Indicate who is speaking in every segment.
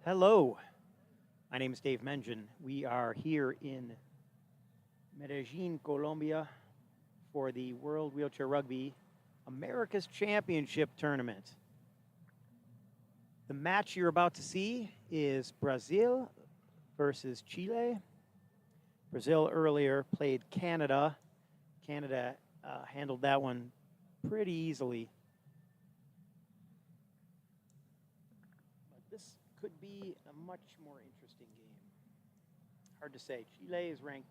Speaker 1: Hello, my name is Dave Mengen. We are here in Medellin, Colombia for the World Wheelchair Rugby America's Championship Tournament. The match you're about to see is Brazil versus Chile. Brazil earlier played Canada. Canada handled that one pretty easily. But this could be a much more interesting game. Hard to say. Chile is ranked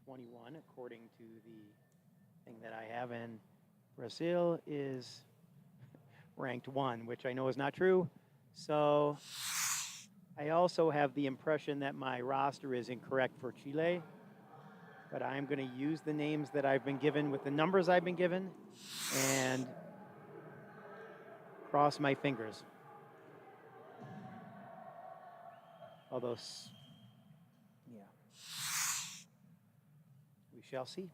Speaker 1: 21 according to the thing that I have, and Brazil is ranked 1, which I know is not true. So I also have the impression that my roster is incorrect for Chile, but I'm going to use the names that I've been given with the numbers I've been given and cross my fingers. Although, yeah, we shall see.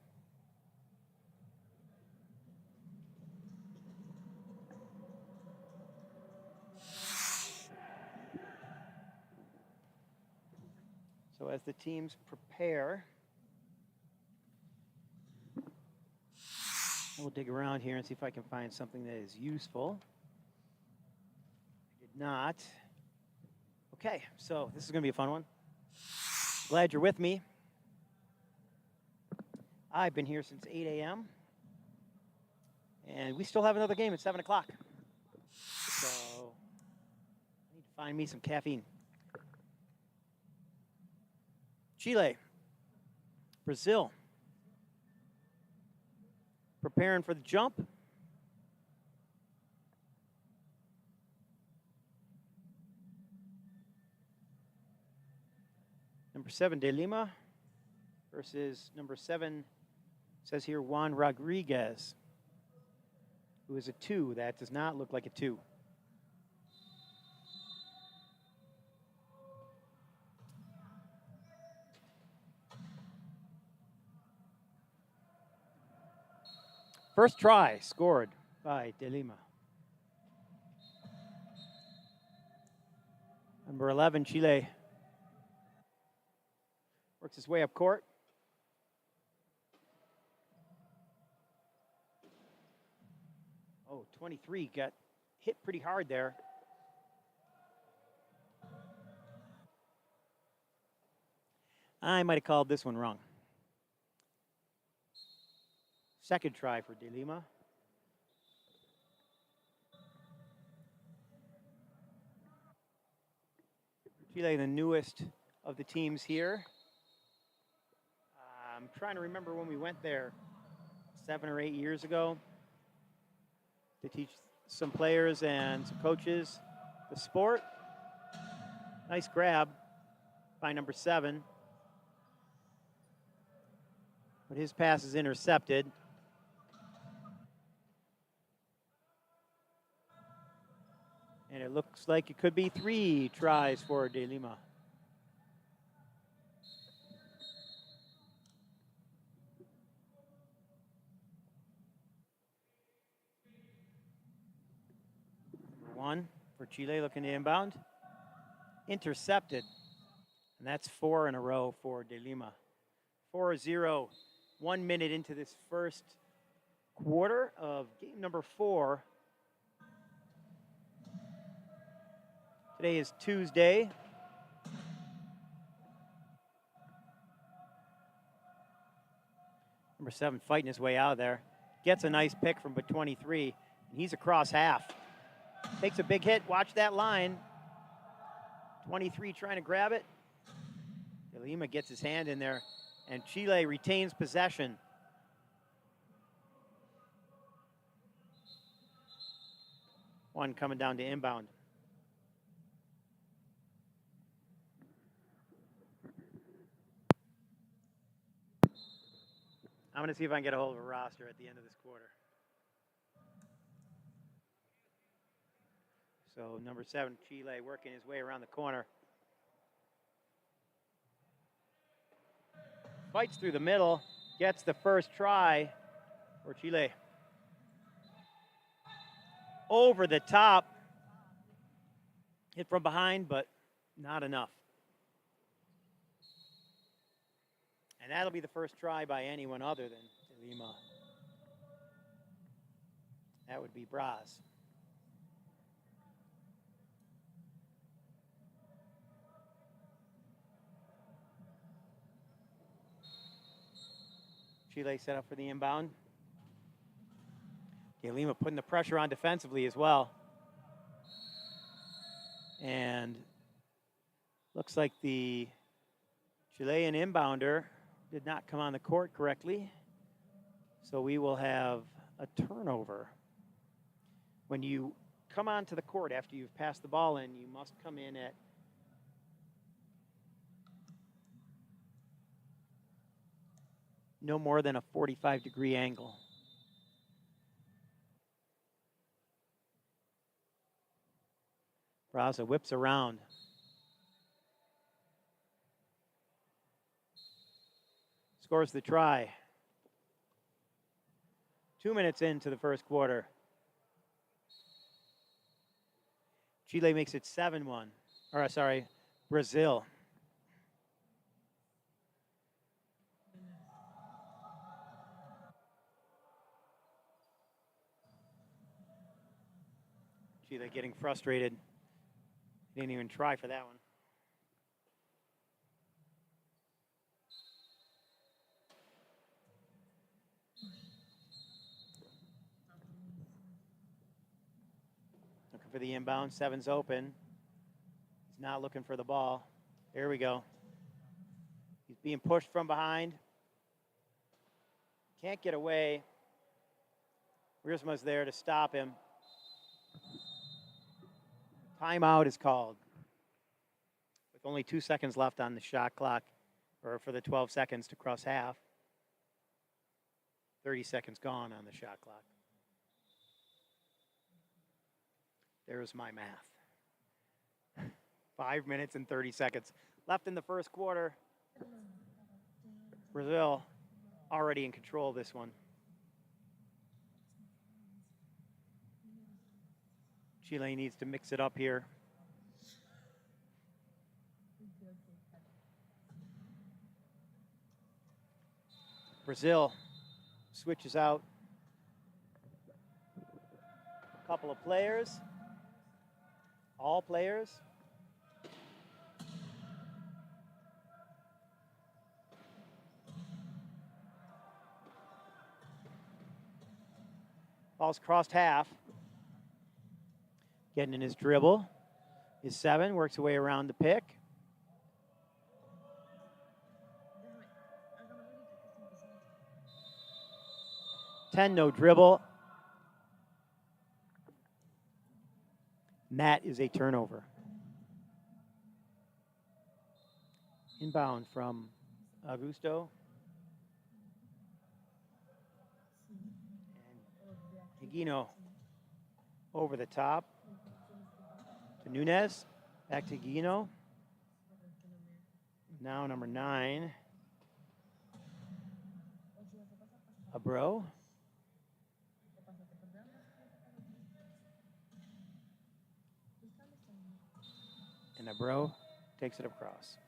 Speaker 1: So as the teams prepare, we'll dig around here and see if I can find something that is useful. I did not. Okay, so this is going to be a fun one. Glad you're with me. I've been here since 8 a.m. And we still have another game at 7 o'clock. So I need to find me some caffeine. Chile, Brazil, preparing for the jump. Number 7, De Lima, versus number 7, says here, Juan Rodriguez, who is a 2. That does not look like a 2. First try scored by De Lima. Number 11, Chile, works his way up court. Oh, 23 got hit pretty hard there. I might have called this one wrong. Second try for De Lima. Chile, the newest of the teams here. I'm trying to remember when we went there 7 or 8 years ago to teach some players and some coaches the sport. Nice grab by number 7. But his pass is intercepted. And it looks like it could be 3 tries for De Lima. Number 1 for Chile looking to inbound. Intercepted. And that's 4 in a row for De Lima. 4-0. 1 minute into this first quarter of game number 4. Today is Tuesday. Number 7 fighting his way out of there. Gets a nice pick from 23. And he's across half. Takes a big hit. Watch that line. 23 trying to grab it. De Lima gets his hand in there. And Chile retains possession. One coming down to inbound. I'm going to see if I can get a hold of a roster at the end of this quarter. So number 7, Chile, working his way around the corner. Fights through the middle, gets the first try for Chile. Over the top. Hit from behind, but Not enough. And that'll be the first try by anyone other than Lima. That would be Braz. Chile set up for the inbound. Lima putting the pressure on defensively as well. And looks like the Chilean inbounder did not come on the court correctly. So we will have a turnover. When you come onto the court after you've passed the ball in, you must come in at no more than a 45-degree angle. Braza whips around. Scores the try. 2 minutes into the first quarter. Chile makes it 7-1. Or, sorry, Brazil. Chile getting frustrated. Didn't even try for that one. Looking for the inbound. Seven's open. He's not looking for the ball. There we go. He's being pushed from behind. Can't get away. Riersma's there to stop him. Timeout is called. With only 2 seconds left on the shot clock, or for the 12 seconds to cross half. 30 seconds gone on the shot clock. There's my math. 5 minutes and 30 seconds left in the first quarter. Brazil already in control of this one. Chile needs to mix it up here. Brazil switches out a couple of players. All players. Ball's crossed half. Getting in his dribble. His 7 works away around the pick. 10, no dribble. And that is a turnover. Inbound from Augusto. And Higuino over the top to Nunes. Back to Higuino. Now number 9. Abro. And Abro takes it across.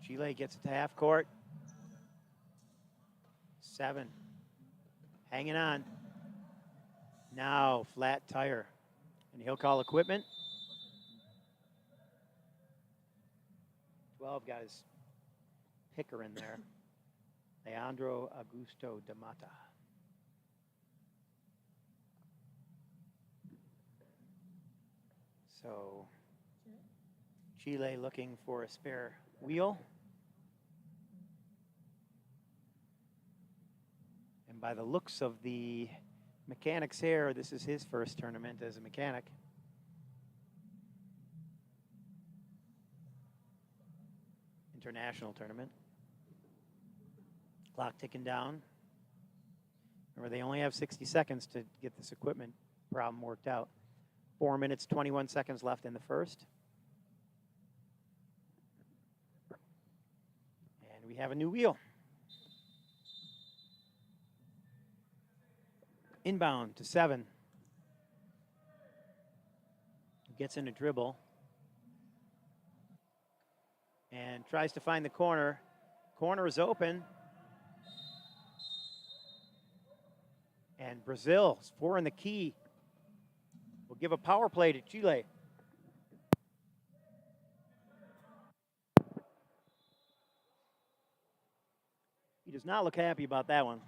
Speaker 1: Chile gets it to half court. 7. Hanging on. Now flat tire. And he'll call equipment. 12 got his picker in there. Leandro Augusto de Mata. So Chile looking for a spare wheel. And by the looks of the mechanic's hair, this is his first tournament as a mechanic. International tournament. Clock ticking down. Remember, they only have 60 seconds to get this equipment problem worked out. 4 minutes, 21 seconds left in the first. And we have a new wheel. Inbound to 7. Gets in a dribble. And tries to find the corner. Corner is open. And Brazil, 4 in the key, will give a power play to Chile. He does not look happy about that one.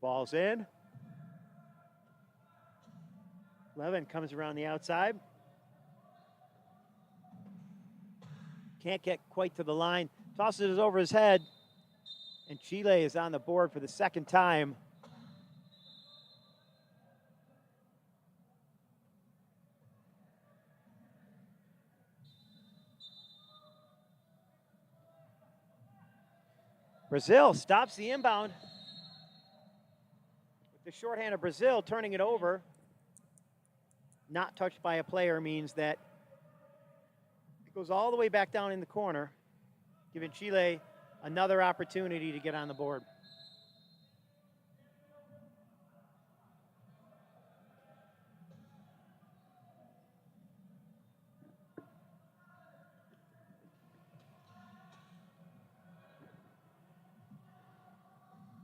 Speaker 1: Ball's in. Levin comes around the outside. Can't get quite to the line. Tosses it over his head. And Chile is on the board for the second time. Brazil stops the inbound. With the shorthand of Brazil turning it over. Not touched by a player means that it goes all the way back down in the corner, giving Chile another opportunity to get on the board.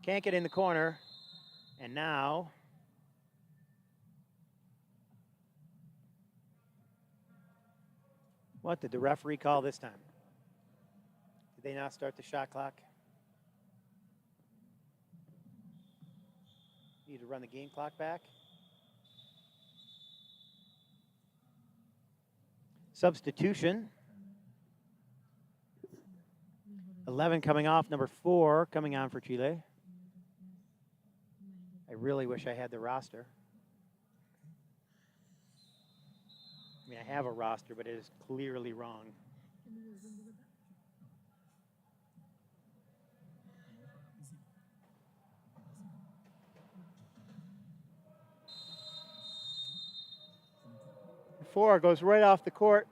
Speaker 1: Can't get in the corner. And now what did the referee call this time? Did they not start the shot clock? Need to run the game clock back. Substitution. 11 coming off, number 4 coming on for Chile. I really wish I had the roster. I mean, I have a roster, but it is clearly wrong. Four goes right off the court.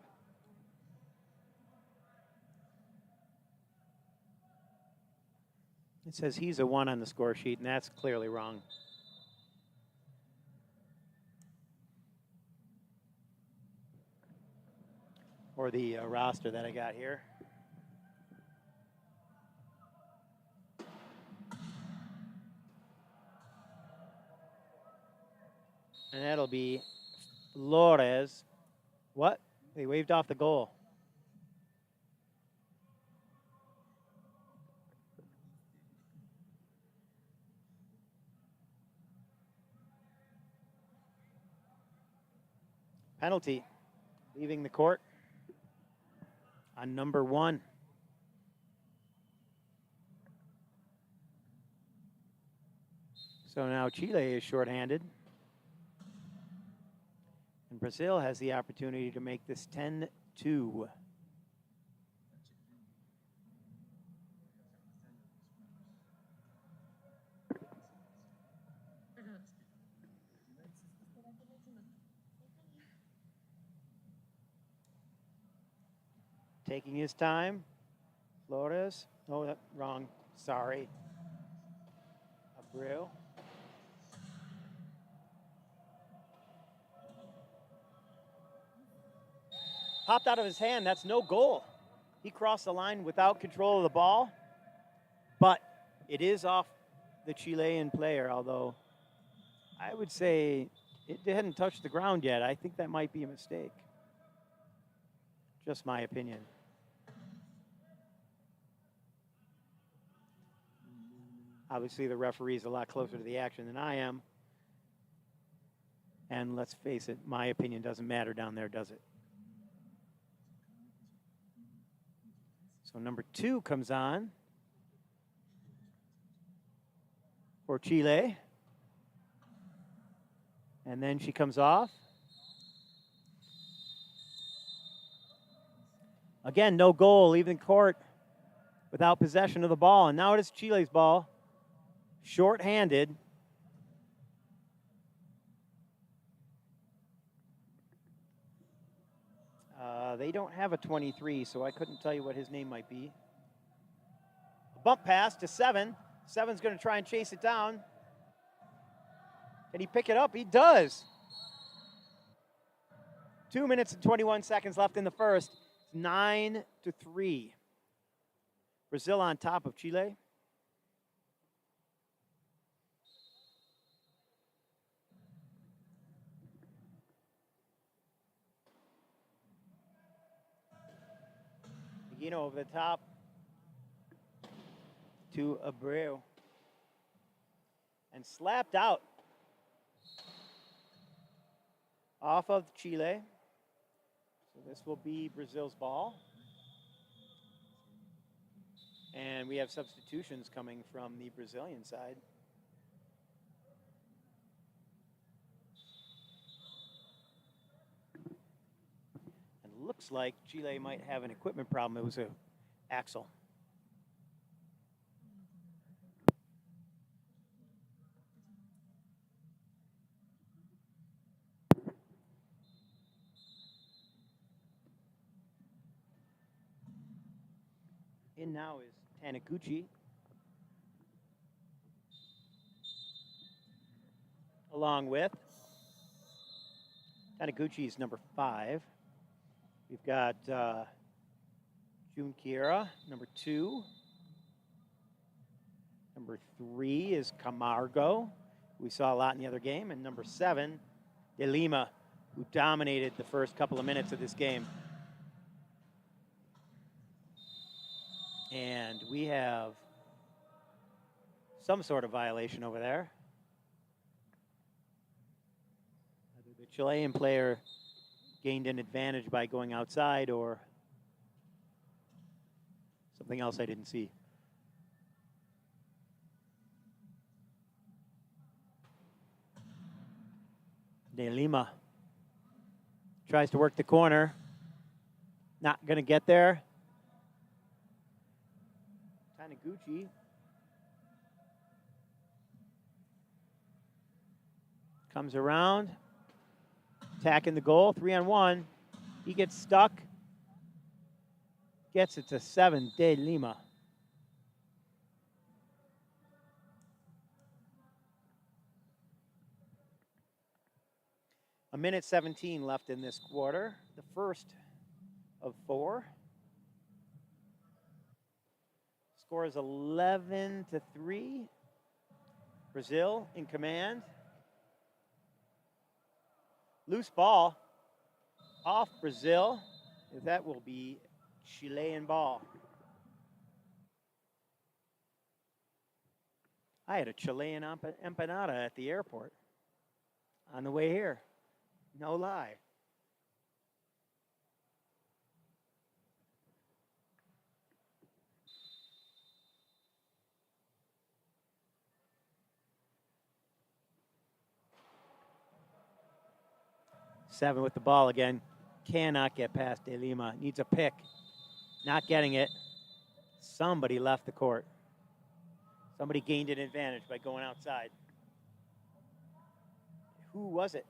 Speaker 1: It says he's a 1 on the score sheet, and that's clearly wrong. Or the roster that I got here. And that'll be Flores. What? They waved off the goal. Penalty. Leaving the court on number 1. So now Chile is shorthanded. And Brazil has the opportunity to make this 10-2. Taking his time. Flores. Oh, that, wrong. Sorry. Abreu. Popped out of his hand. That's no goal. He crossed the line without control of the ball. But it is off the Chilean player, although I would say it hadn't touched the ground yet. I think that might be a mistake. Just my opinion. Obviously, the referee is a lot closer to the action than I am. And let's face it, my opinion doesn't matter down there, does it? So number 2 comes on for Chile. And then she comes off. Again, no goal, leaving the court without possession of the ball. And now it is Chile's ball. Short-handed. They don't have a 23, so I couldn't tell you what his name might be. A bump pass to 7. 7's going to try and chase it down. Can he pick it up? He does. 2 minutes and 21 seconds left in the first. 9-3. Brazil on top of Chile. Higuino over the top to Abreu. And slapped out off of Chile. So this will be Brazil's ball. And we have substitutions coming from the Brazilian side. And it looks like Chile might have an equipment problem. It was an axle. In now is Taniguchi. Along with Taniguchi's number 5. We've got Jun Kiera, number 2. Number 3 is Camargo. We saw a lot in the other game. And number 7, De Lima, who dominated the first couple of minutes of this game. And we have some sort of violation over there. Either the Chilean player gained an advantage by going outside or something else I didn't see. De Lima tries to work the corner. Not going to get there. Taniguchi comes around, attacking the goal, 3-on-1. He gets stuck, gets it to 7, De Lima. A minute 17 left in this quarter, the first of 4. Score is 11-3. Brazil in command. Loose ball off Brazil. That will be Chilean ball. I had a Chilean empanada at the airport on the way here. No lie. Seven with the ball again. Cannot get past De Lima. Needs a pick. Not getting it. Somebody left the court. Somebody gained an advantage by going outside. Who was it?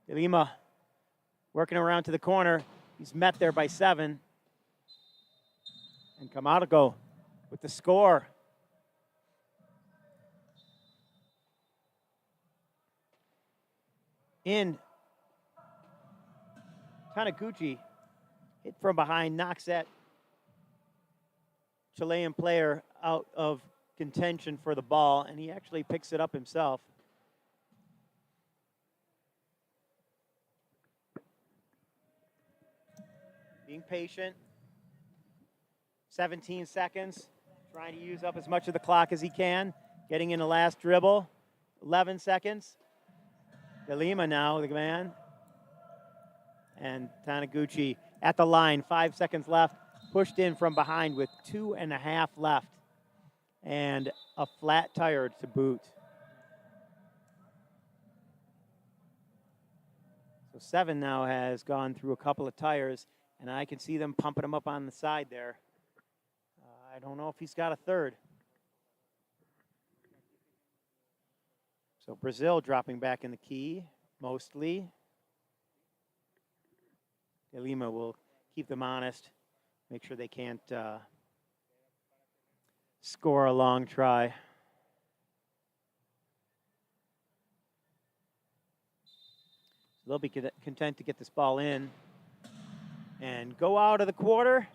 Speaker 1: De Lima working around to the corner. He's met there by 7. And Camargo with the score. In. Taniguchi hit from behind, knocks that Chilean player out of contention for the ball, and he actually picks it up himself. Being patient. 17 seconds. Trying to use up as much of the clock as he can. Getting in the last dribble. 11 seconds. De Lima now, the man. And Taniguchi at the line, 5 seconds left. Pushed in from behind with 2.5 left. And a flat tire to boot. So 7 now has gone through a couple of tires, and I can see them pumping him up on the side there. I don't know if he's got a third. So Brazil dropping back in the key, mostly. De Lima will keep them honest, make sure they can't score a long try. They'll be content to get this ball in and go out of the quarter,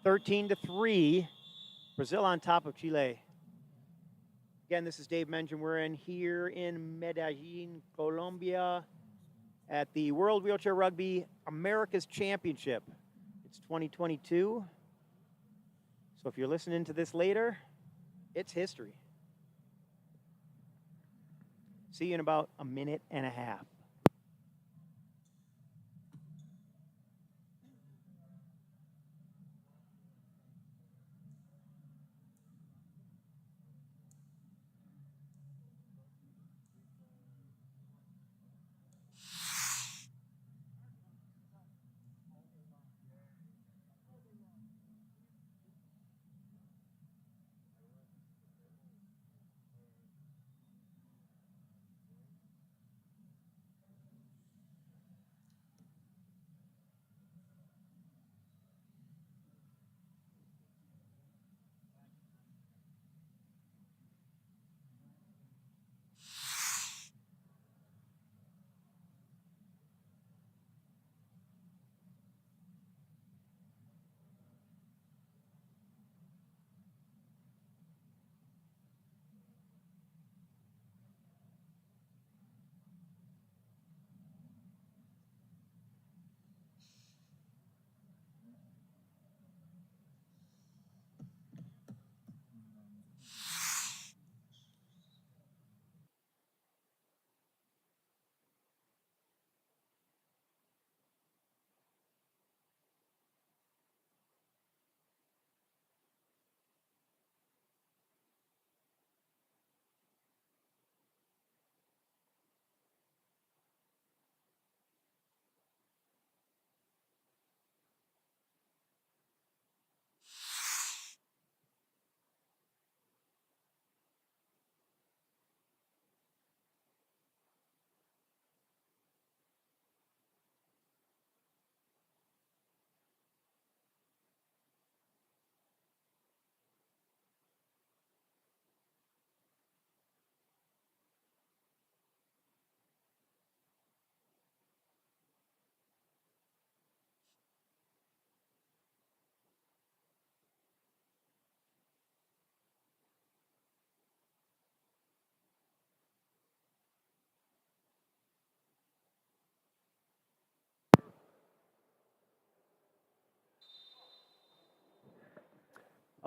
Speaker 1: 13-3. Brazil on top of Chile. Again, this is Dave Mengen. We're in here in Medellin, Colombia, at the World Wheelchair Rugby America's Championship. It's 2022. So if you're listening to this later, it's history. See you in about a minute and a half.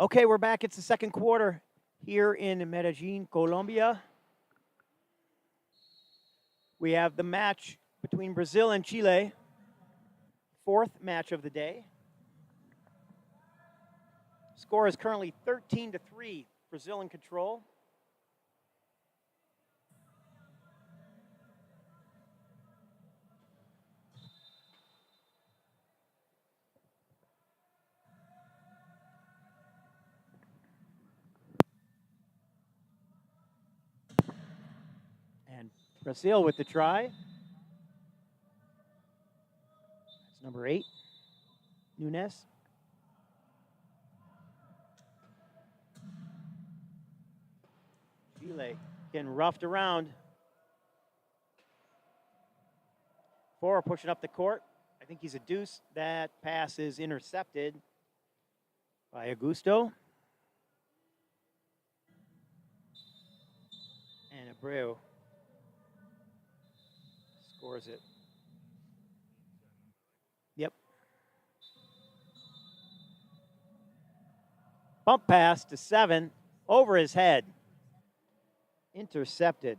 Speaker 1: Okay, we're back. It's the second quarter here in Medellin, Colombia. We have the match between Brazil and Chile, fourth match of the day. Score is currently 13-3, Brazil in control. And Brazil with the try. That's number 8, Nunes. Chile getting roughed around. 4 pushing up the court. I think he's a deuce. That pass is intercepted by Augusto. And Abreu scores it. Yep. Bump pass to 7 over his head. Intercepted.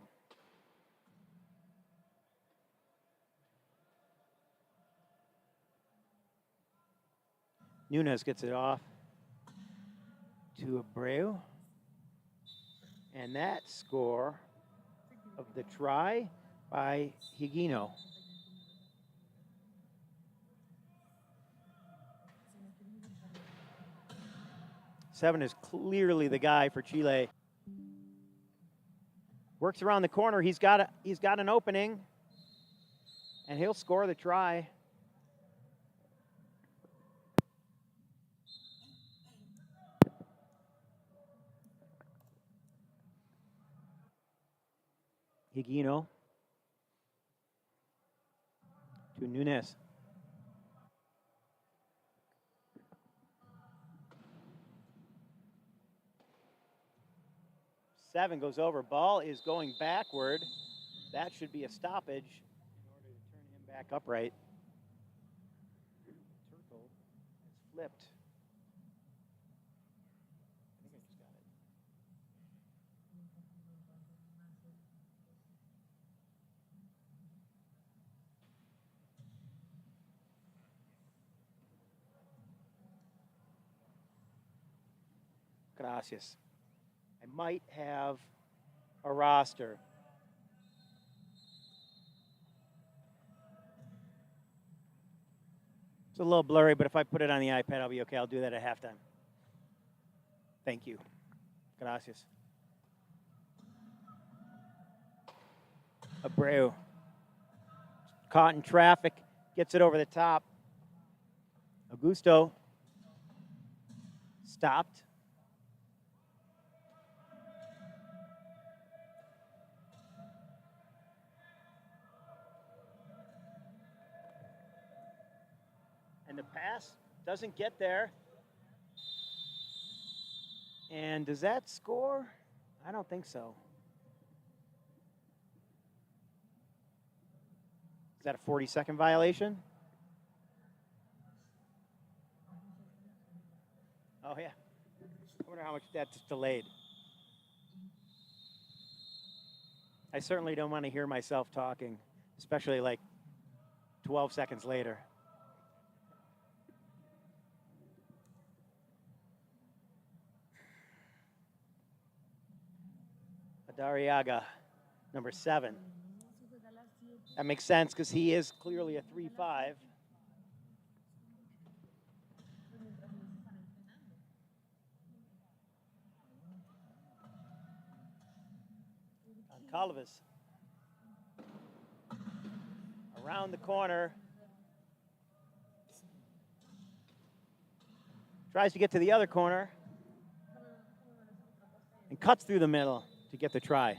Speaker 1: Nunes gets it off to Abreu. And that score of the try by Higuino. Seven is clearly the guy for Chile. Works around the corner. He's got an opening, and he'll score the try. Higuino to Nunes. Seven goes over. Ball is going backward. That should be a stoppage in order to turn him back upright. Turtle has flipped. I think I just got it. Gracias. I might have a roster. It's a little blurry, but if I put it on the iPad, I'll be okay. I'll do that at halftime. Thank you. Gracias. Abreu. Caught in traffic. Gets it over the top. Augusto. Stopped. And the pass doesn't get there. And does that score? I don't think so. Is that a 40-second violation? Oh, yeah. I wonder how much that's delayed. I certainly don't want to hear myself talking, especially like 12 seconds later. Dariaga, number 7. That makes sense because he is clearly a 3-5. Goncalves. Around the corner. Tries to get to the other corner. And cuts through the middle to get the try.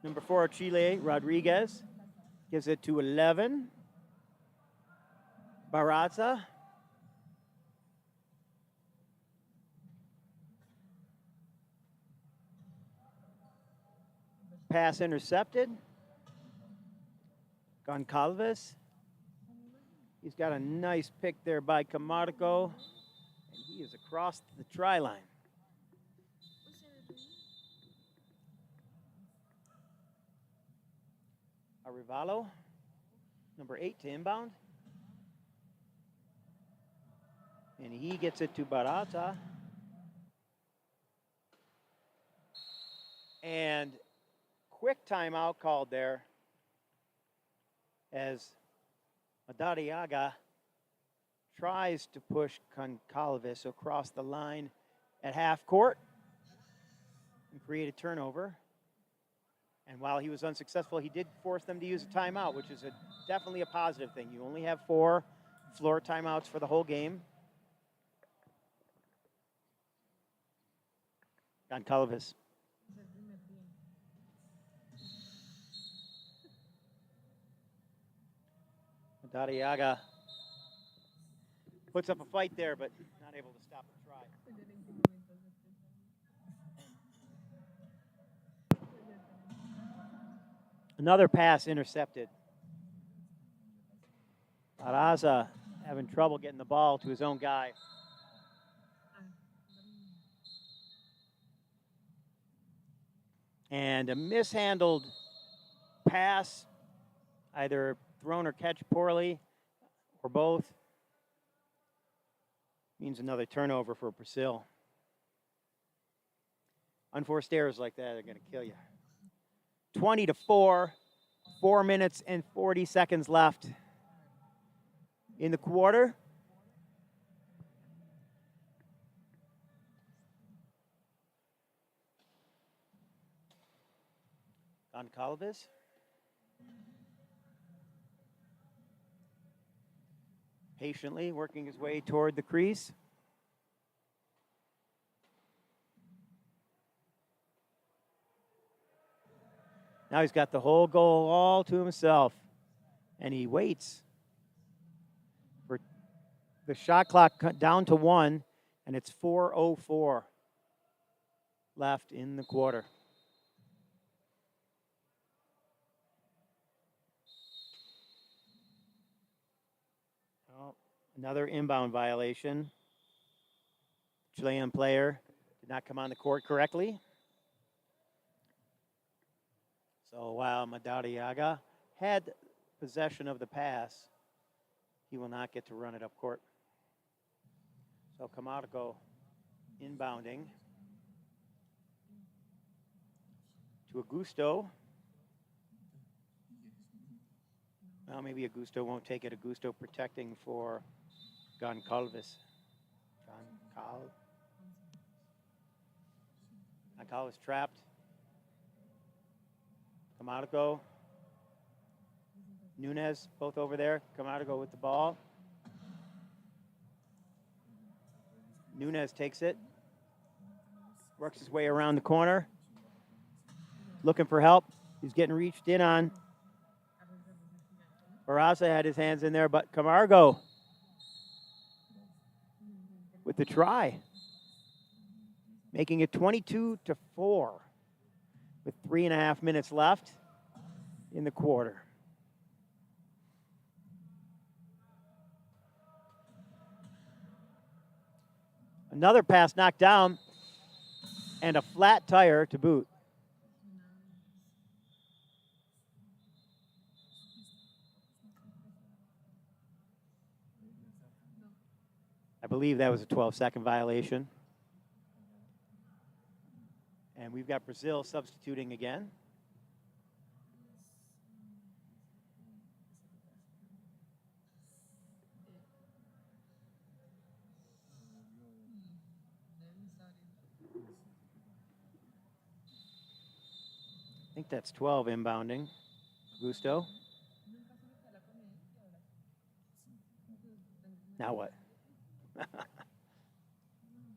Speaker 1: Number 4, Chile, Rodriguez, gives it to 11. Barraza. Pass intercepted. Goncalves. He's got a nice pick there by Camargo. And he is across the try line. Arevalo, number 8, to inbound. And he gets it to Barata. And quick timeout called there as Madariaga tries to push Goncalves across the line at half court and create a turnover. And while he was unsuccessful, he did force them to use a timeout, which is definitely a positive thing. You only have 4 floor timeouts for the whole game. Goncalves. Madariaga puts up a fight there, but not able to stop the try. Another pass intercepted. Araza having trouble getting the ball to his own guy. And a mishandled pass, either thrown or catch poorly, or both, means another turnover for Brazil. Unforced errors like that are going to kill you. 20-4, 4 minutes and 40 seconds left in the quarter. Goncalves. Patiently working his way toward the crease. Now he's got the whole goal all to himself. And he waits for the shot clock down to 1, and it's 4:04 left in the quarter. Oh, another inbound violation. Chilean player did not come on the court correctly. So while Madariaga had possession of the pass, he will not get to run it up court. So Camargo inbounding to Augusto. Well, maybe Augusto won't take it. Augusto protecting for Goncalves. Goncalves trapped. Camargo. Nunes, both over there. Camargo with the ball. Nunes takes it. Works his way around the corner. Looking for help. He's getting reached in on. Barraza had his hands in there, but Camargo with the try. Making it 22-4 with 3.5 minutes left in the quarter. Another pass knocked down and a flat tire to boot. I believe that was a 12-second violation. And we've got Brazil substituting again. I think that's 12 inbounding. Augusto. Now what?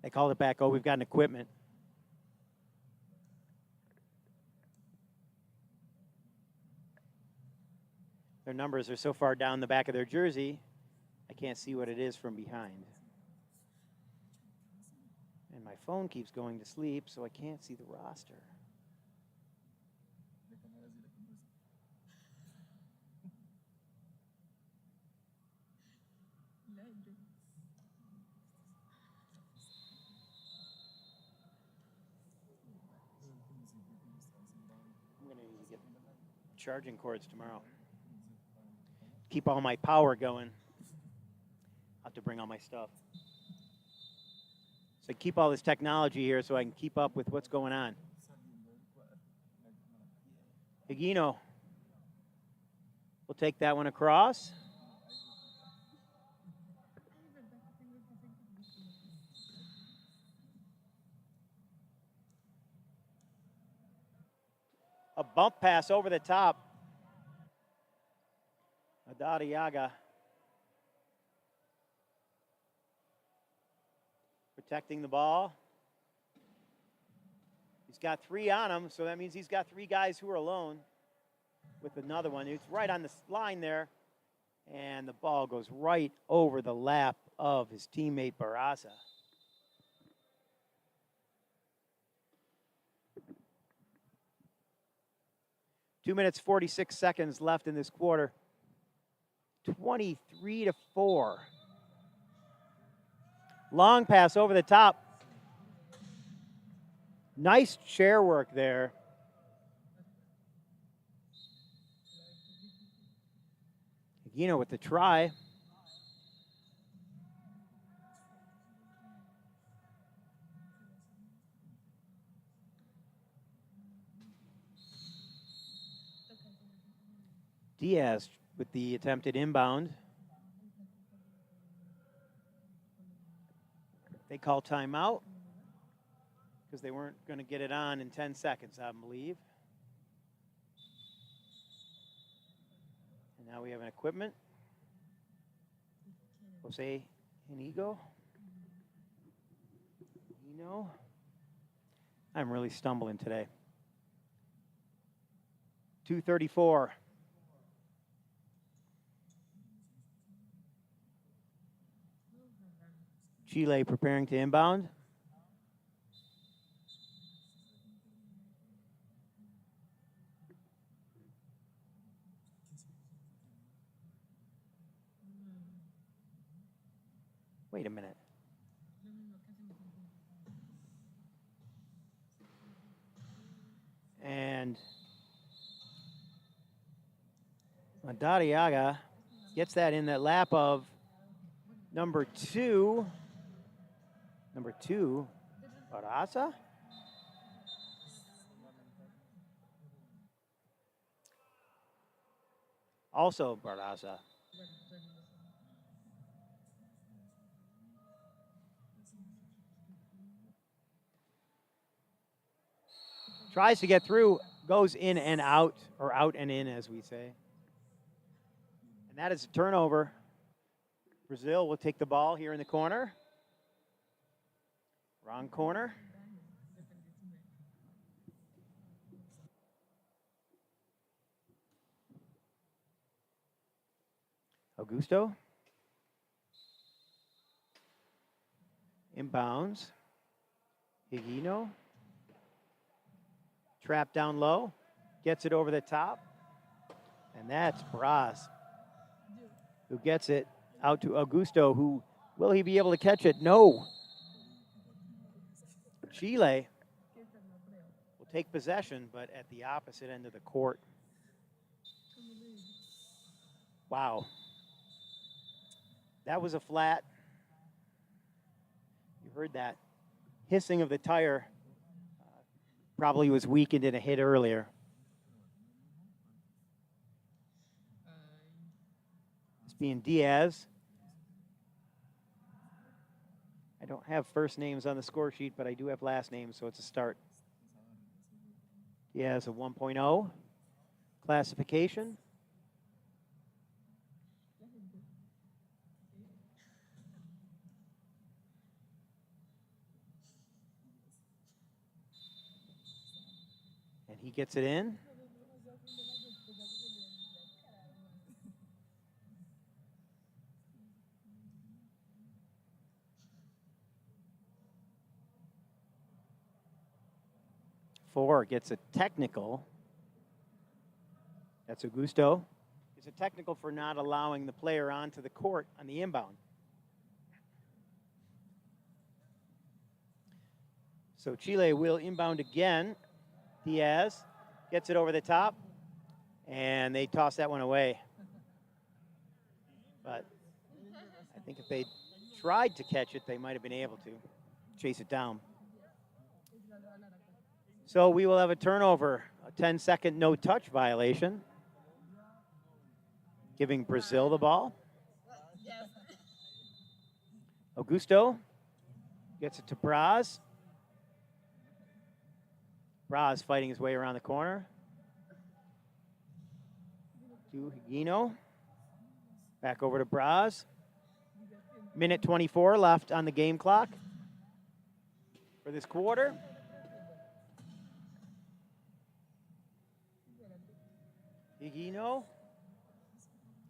Speaker 1: They called it back. Oh, we've got an equipment. Their numbers are so far down the back of their jersey, I can't see what it is from behind. And my phone keeps going to sleep, so I can't see the roster. I'm going to need to get charging cords tomorrow. Keep all my power going. I'll have to bring all my stuff. So I keep all this technology here so I can keep up with what's going on. Higuino will take that one across. A bump pass over the top. Madariaga protecting the ball. He's got 3 on him, so that means he's got 3 guys who are alone with another one. It's right on the line there, and the ball goes right over the lap of his teammate Barraza. Two minutes, 46 seconds left in this quarter. 23-4. Long pass over the top. Nice chair work there Higuino with the try. Diaz with the attempted inbound. They call timeout because they weren't going to get it on in 10 seconds, I believe. And now we have an equipment. Jose Inigo. I'm really stumbling today. 2:34. Chile preparing to inbound. Wait a minute. And Madariaga gets that in that lap of number two, Barraza. Also Barraza. Tries to get through, goes in and out, or out and in, as we say. And that is a turnover. Brazil will take the ball here in the corner. Wrong corner. Augusto. Inbounds. Higuino. Trap down low. Gets it over the top. And that's Braz, who gets it out to Augusto, who, will he be able to catch it? No. Chile will take possession, but at the opposite end of the court. Wow. That was a flat. You heard that hissing of the tire. Probably was weakened in a hit earlier. It's being Diaz. I don't have first names on the score sheet, but I do have last names, so it's a start. Diaz, a 1.0 classification. And he gets it in. Four gets a technical. That's Augusto. It's a technical for not allowing the player onto the court on the inbound. So Chile will inbound again. Diaz gets it over the top, and they toss that one away. But I think if they tried to catch it, they might have been able to chase it down. So we will have a turnover, a 10-second no-touch violation, giving Brazil the ball. Augusto gets it to Braz. Braz fighting his way around the corner. To Higuino. Back over to Braz. Minute 24 left on the game clock for this quarter. Higuino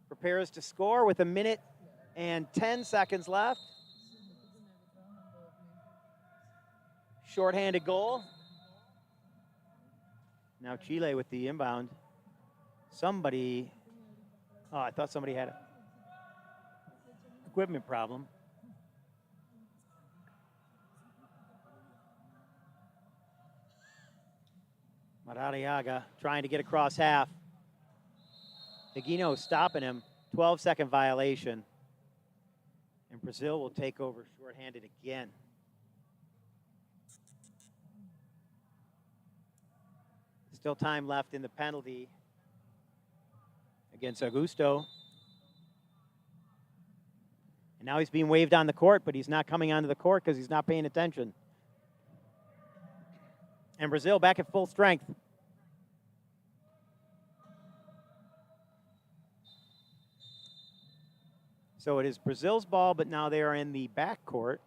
Speaker 1: prepares to score with a minute and 10 seconds left. Shorthanded goal. Now Chile with the inbound. Somebody, I thought somebody had an equipment problem. Madariaga trying to get across half. Higuino stopping him. 12-second violation. And Brazil will take over shorthanded again. Still time left in the penalty against Augusto. And now he's being waved on the court, but he's not coming onto the court because he's not paying attention. And Brazil back at full strength. So it is Brazil's ball, but now they are in the back court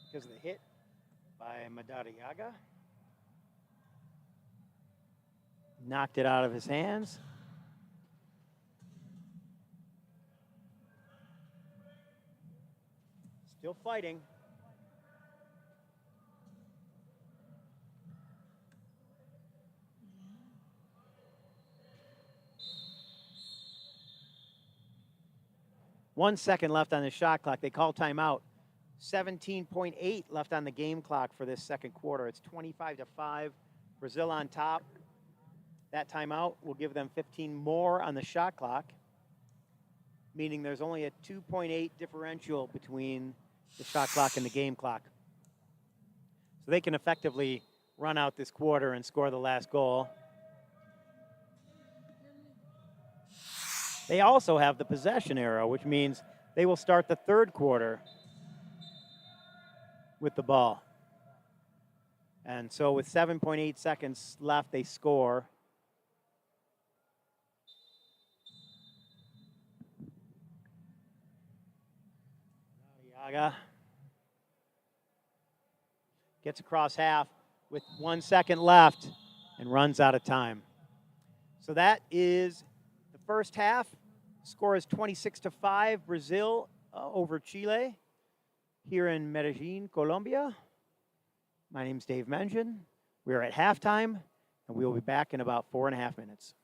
Speaker 1: because of the hit by Madariaga. Knocked it out of his hands. Still fighting. One second left on the shot clock. They call timeout. 17.8 left on the game clock for this second quarter. It's 25-5. Brazil on top. That timeout will give them 15 more on the shot clock, meaning there's only a 2.8 differential between the shot clock and the game clock. So they can effectively run out this quarter and score the last goal. They also have the possession arrow, which means they will start the third quarter with the ball. And so with 7.8 seconds left, they score. Yaga gets across half with 1 second left and runs out of time. So that is the first half. Score is 26-5, Brazil over Chile here in Medellin, Colombia. My name's Dave Mengen. We are at halftime, and we will be back in about 4.5 minutes.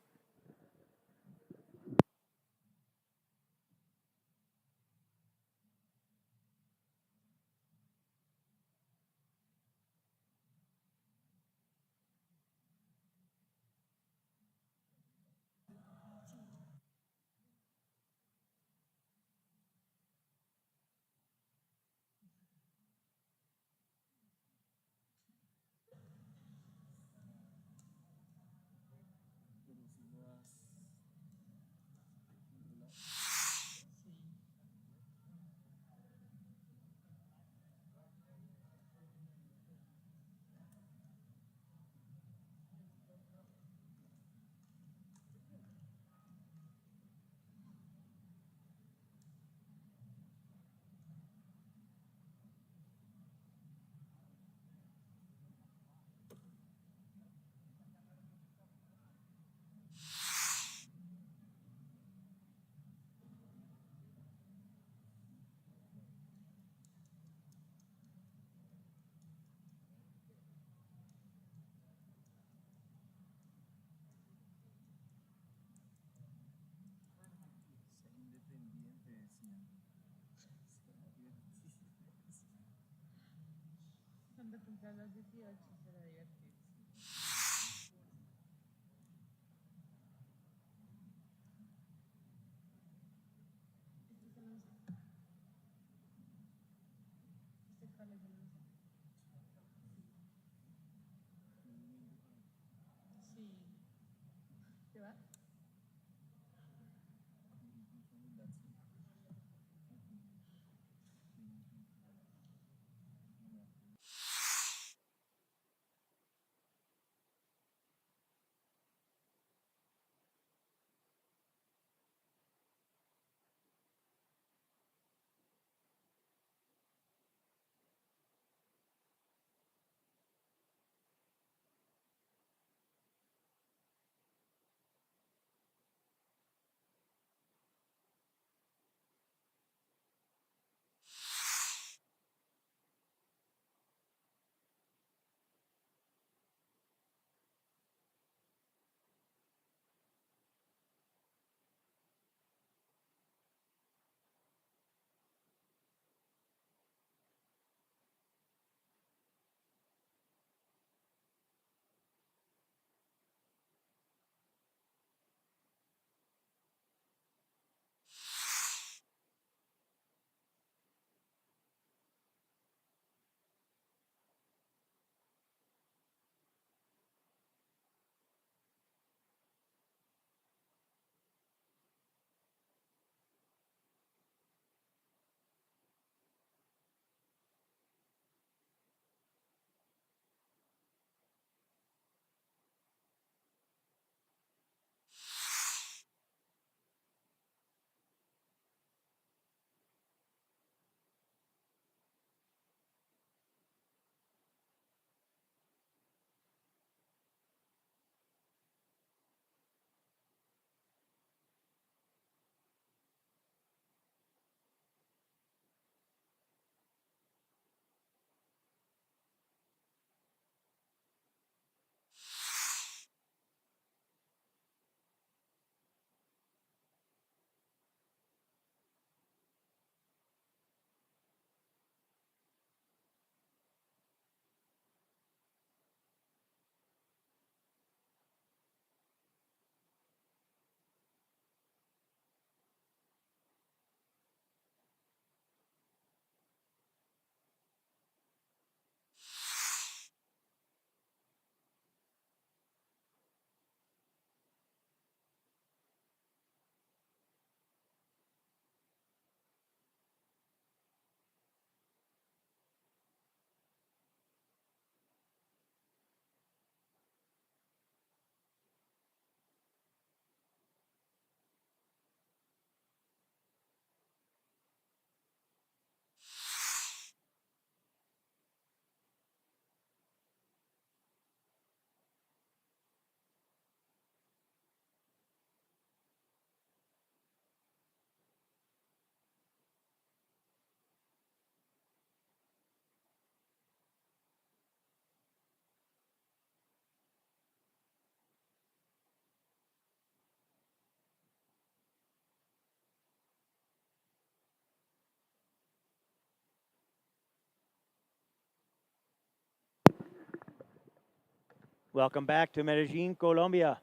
Speaker 1: Welcome back to Medellin, Colombia.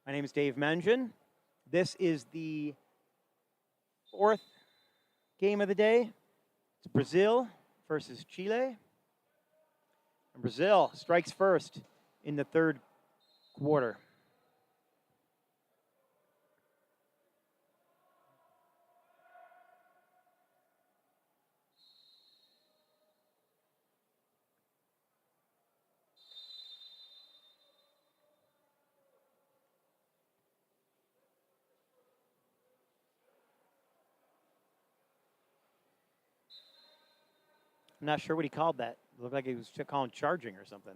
Speaker 1: My name is Dave Mengen. This is the fourth game of the day. It's Brazil versus Chile. And Brazil strikes first in the third quarter. I'm not sure what he called that. It looked like he was calling charging or something.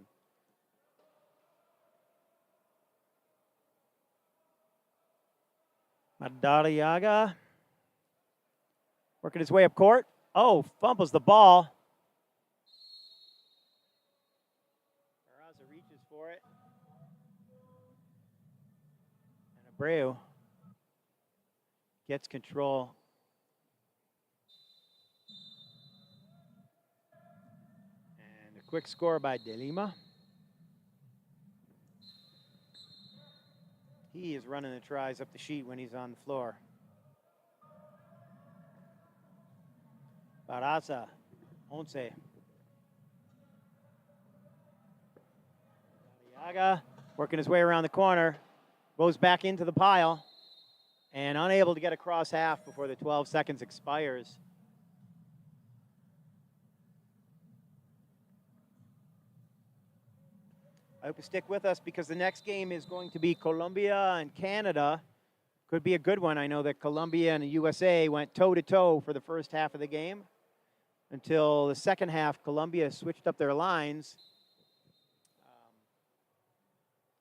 Speaker 1: Madariaga working his way up court. Oh, fumbles the ball. Barraza reaches for it. And Abreu gets control. And a quick score by De Lima. He is running the tries up the sheet when he's on the floor. Barraza, Once. Madariaga working his way around the corner. Goes back into the pile. And unable to get across half before the 12 seconds expires. I hope you stick with us because the next game is going to be Colombia and Canada. Could be a good one. I know that Colombia and the USA went toe-to-toe for the first half of the game until the second half. Colombia switched up their lines.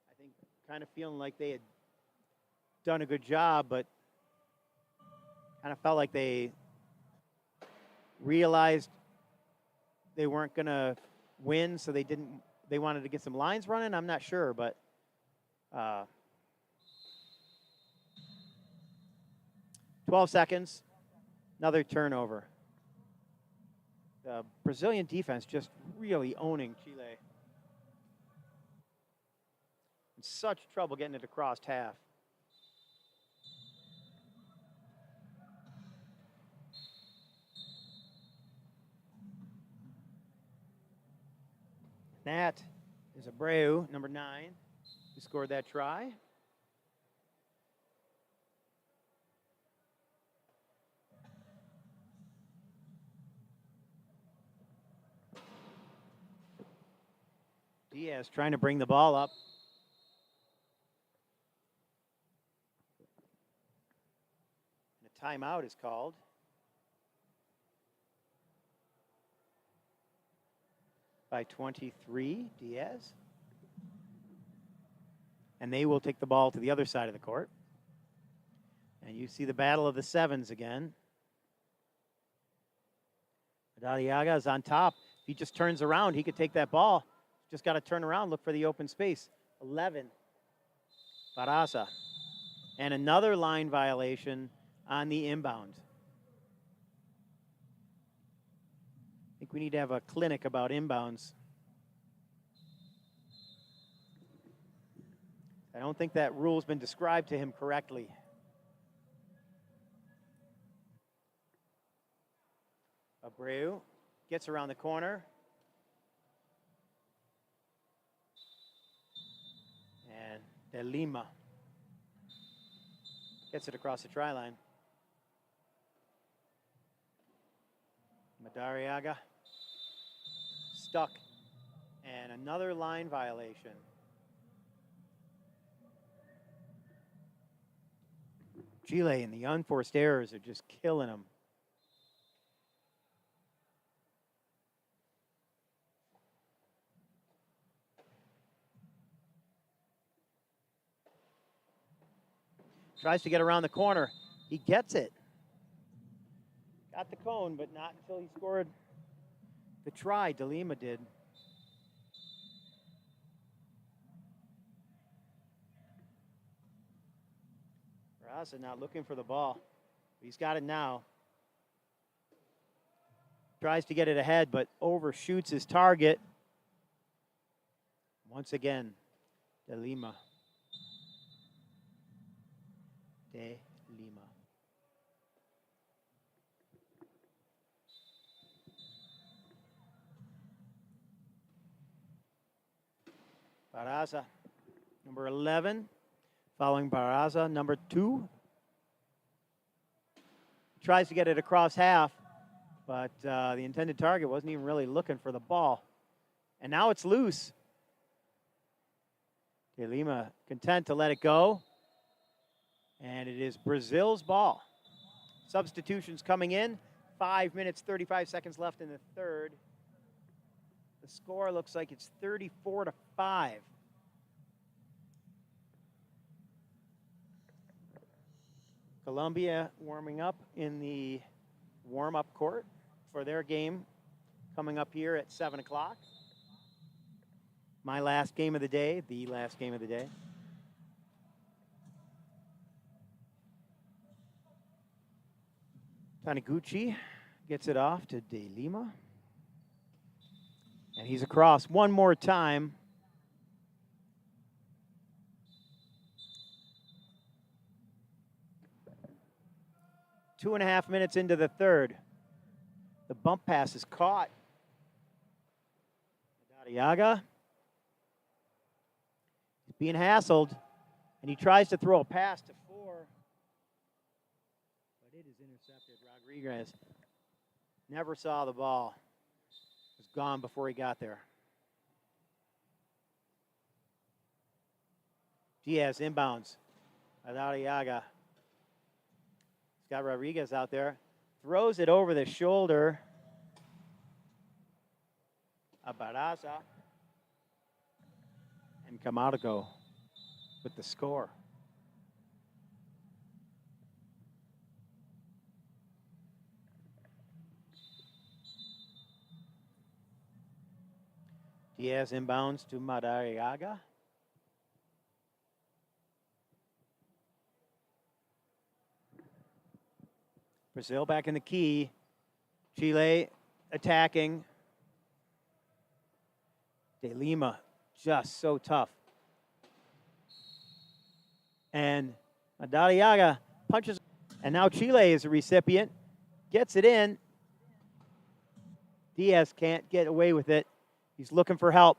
Speaker 1: I think kind of feeling like they had done a good job, but kind of felt like they realized they weren't going to win, so they wanted to get some lines running. I'm not sure, but 12 seconds, another turnover. The Brazilian defense just really owning Chile. In such trouble getting it across half. That is Abreu, number 9, who scored that try. Diaz trying to bring the ball up. And a timeout is called. By 23, Diaz. And they will take the ball to the other side of the court. And you see the battle of the sevens again. Madariaga is on top. If he just turns around, he could take that ball. Just got to turn around, look for the open space. 11. Barraza. And another line violation on the inbound. I think we need to have a clinic about inbounds. I don't think that rule's been described to him correctly. Abreu gets around the corner. And De Lima gets it across the try line. Madariaga stuck. And another line violation. Chile and the unforced errors are just killing them. Tries to get around the corner. He gets it. Got the cone, but not until he scored the try. De Lima did. Barraza not looking for the ball. He's got it now. Tries to get it ahead, but overshoots his target. Once again, De Lima. De Lima. Barraza, number 11. Following Barraza, number 2. Tries to get it across half, but the intended target wasn't even really looking for the ball. And now it's loose. De Lima content to let it go. And it is Brazil's ball. Substitutions coming in. 5 minutes, 35 seconds left in the third. The score looks like it's 34-5. Colombia warming up in the warm-up court for their game coming up here at 7 o'clock. My last game of the day, the last game of the day. Taniguchi gets it off to De Lima. And he's across one more time. Two and a half minutes into the third. The bump pass is caught. Madariaga. He's being hassled. And he tries to throw a pass to 4. But it is intercepted. Rodriguez never saw the ball. It was gone before he got there. Diaz inbounds. Madariaga. He's got Rodriguez out there. Throws it over the shoulder of Barraza. And Camargo with the score. Diaz inbounds to Madariaga. Brazil back in the key. Chile attacking. De Lima just so tough. And Madariaga punches. And now Chile is a recipient. Gets it in. Diaz can't get away with it. He's looking for help.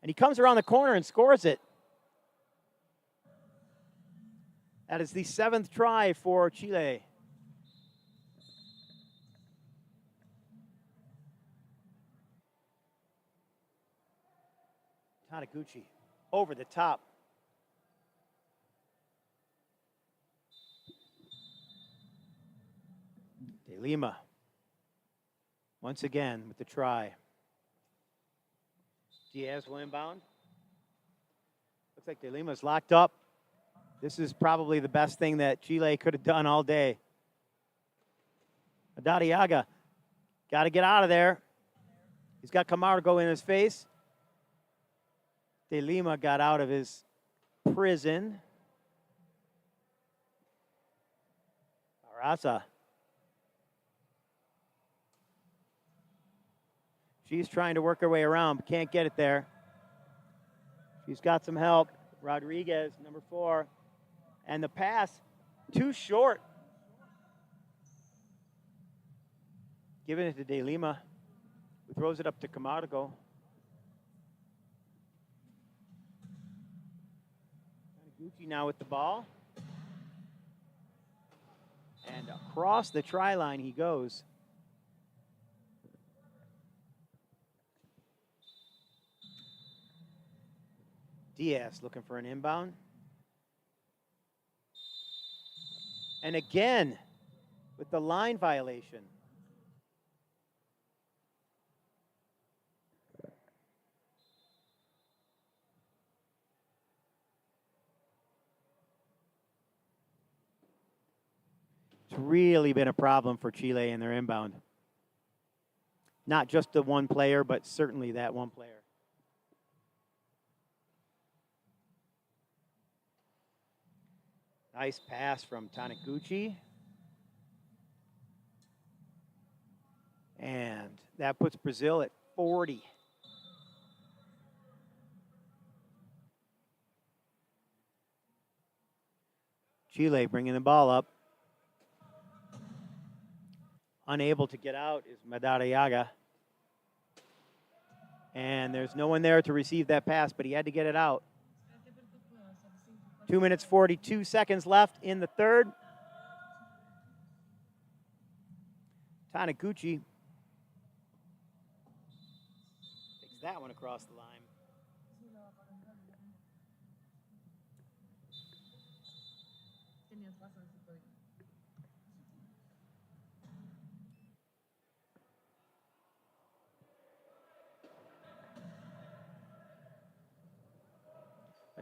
Speaker 1: And he comes around the corner and scores it. That is the 7th try for Chile. Taniguchi over the top. De Lima once again with the try. Diaz will inbound. Looks like De Lima's locked up. This is probably the best thing that Chile could have done all day. Madariaga got to get out of there. He's got Camargo in his face. De Lima got out of his prison. Barraza. She's trying to work her way around, but can't get it there. She's got some help. Rodriguez, number 4. And the pass, too short. Giving it to De Lima, who throws it up to Camargo. Taniguchi now with the ball. And across the try line he goes. Diaz looking for an inbound. And again, with the line violation. It's really been a problem for Chile in their inbound. Not just the one player, but certainly that one player. Nice pass from Taniguchi. And that puts Brazil at 40. Chile bringing the ball up. Unable to get out is Madariaga. And there's no one there to receive that pass, but he had to get it out. 2 minutes, 42 seconds left in the third. Taniguchi takes that one across the line.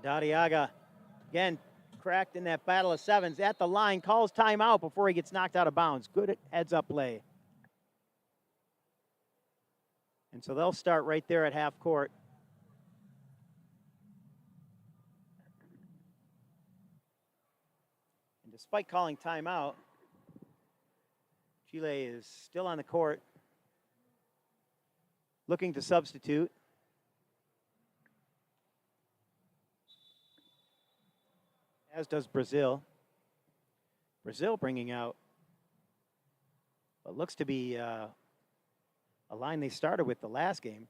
Speaker 1: Madariaga, again, cracked in that battle of sevens at the line, calls timeout before he gets knocked out of bounds. Good heads-up play. And so they'll start right there at half court. And despite calling timeout, Chile is still on the court, looking to substitute. As does Brazil. Brazil bringing out what looks to be a line they started with the last game.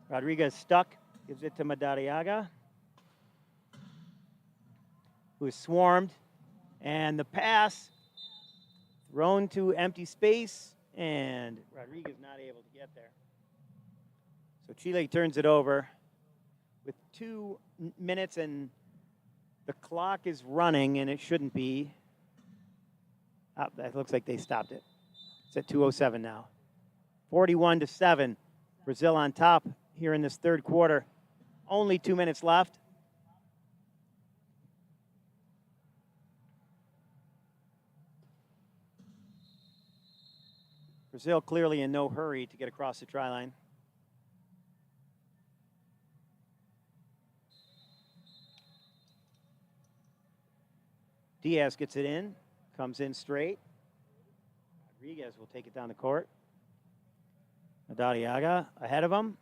Speaker 1: Rodriguez stuck, gives it to Madariaga, who is swarmed, and the pass thrown to empty space, and Rodriguez not able to get there. So Chile turns it over with 2 minutes, and the clock is running, and it shouldn't be. Oh, that looks like they stopped it. It's at 2:07 now. 41-7. Brazil on top here in this third quarter. Only 2 minutes left. Brazil clearly in no hurry to get across the try line. Diaz gets it in, comes in straight. Rodriguez will take it down the court. Madariaga ahead of him,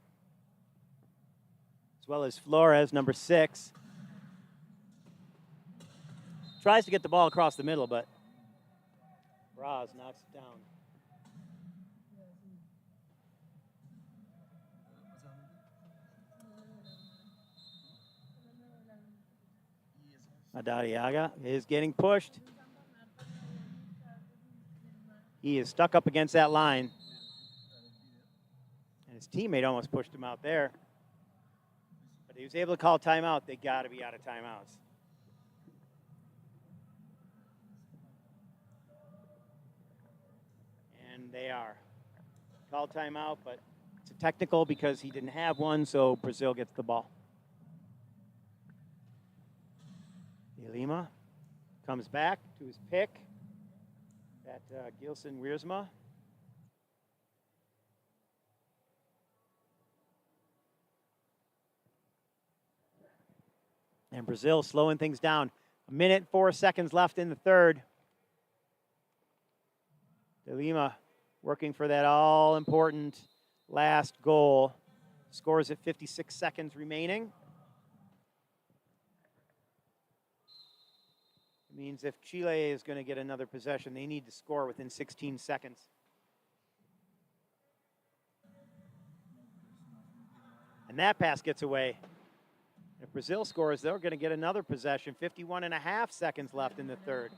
Speaker 1: as well as Flores, number 6. Tries to get the ball across the middle, but Braz knocks it down. Madariaga is getting pushed. He is stuck up against that line. And his teammate almost pushed him out there. But he was able to call timeout. They got to be out of timeouts. And they are. Called timeout, but it's a technical because he didn't have one, so Brazil gets the ball. Lima comes back to his pick at Gilson Wiersma. And Brazil slowing things down. 1 minute, 4 seconds left in the third. De Lima working for that all-important last goal. Scores at 56 seconds remaining. Means if Chile is going to get another possession, they need to score within 16 seconds. And that pass gets away. If Brazil scores, they're going to get another possession. 51.5 seconds left in the third.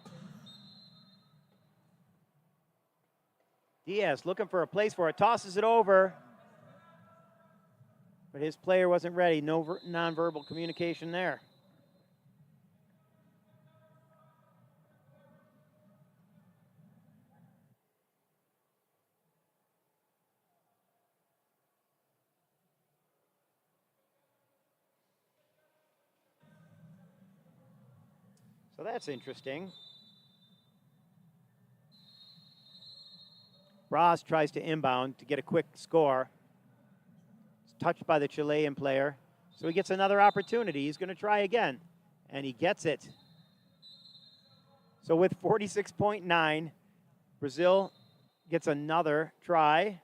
Speaker 1: Diaz looking for a place for it, tosses it over. But his player wasn't ready. No nonverbal communication there. So that's interesting. Braz tries to inbound to get a quick score. It's touched by the Chilean player. So he gets another opportunity. He's going to try again. And he gets it. So with 46.9, Brazil gets another try.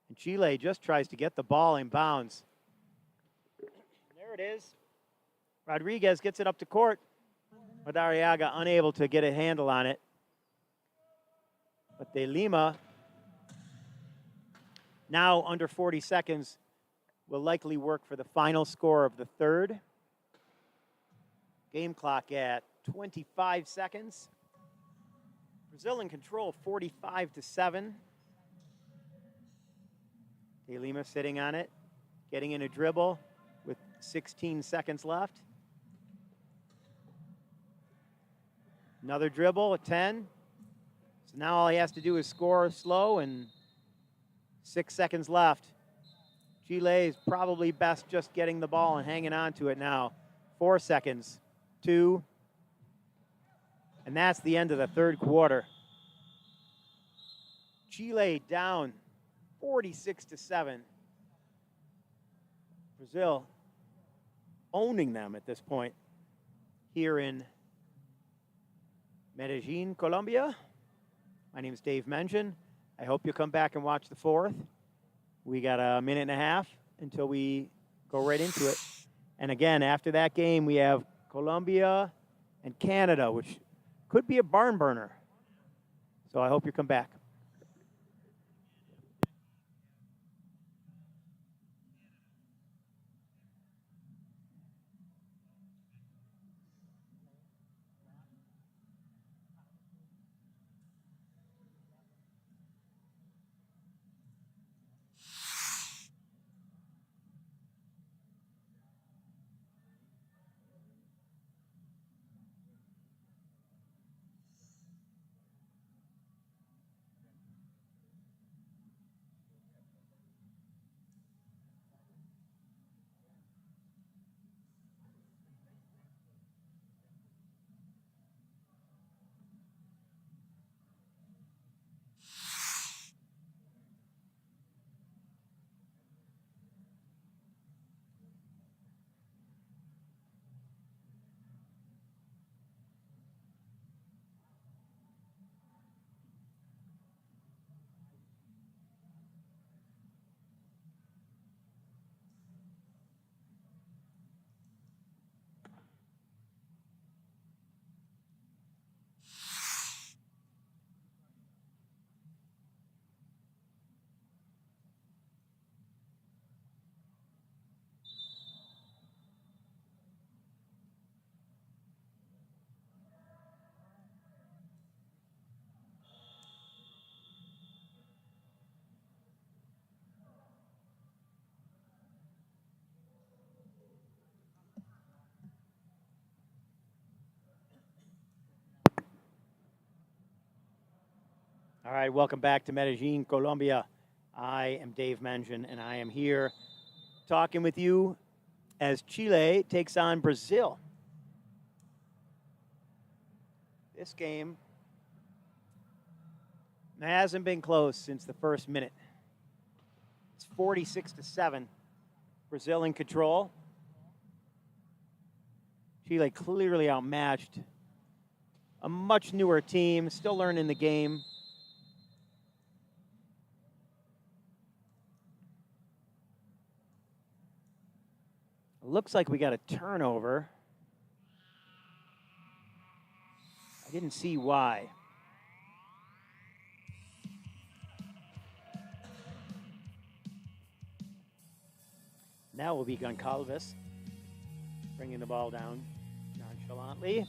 Speaker 1: And Chile just tries to get the ball in bounds. There it is. Rodriguez gets it up to court. Madariaga unable to get a handle on it. But De Lima, now under 40 seconds, will likely work for the final score of the third. Game clock at 25 seconds. Brazil in control, 45-7. De Lima sitting on it, getting in a dribble with 16 seconds left. Another dribble at 10. So now all he has to do is score slow, and 6 seconds left. Chile is probably best just getting the ball and hanging on to it now. 4 seconds, 2. And that's the end of the third quarter. Chile down 46-7. Brazil owning them at this point here in Medellin, Colombia. My name is Dave Mengen. I hope you'll come back and watch the fourth. We got a minute and a half until we go right into it. And again, after that game, we have Colombia and Canada, which could be a barn burner. So I hope you come back. All right, welcome back to Medellin, Colombia. I am Dave Mengen, and I am here talking with you as Chile takes on Brazil. This game hasn't been close since the first minute. It's 46-7. Brazil in control. Chile clearly outmatched. A much newer team, still learning the game. Looks like we got a turnover. I didn't see why. Now will be Goncalves bringing the ball down nonchalantly.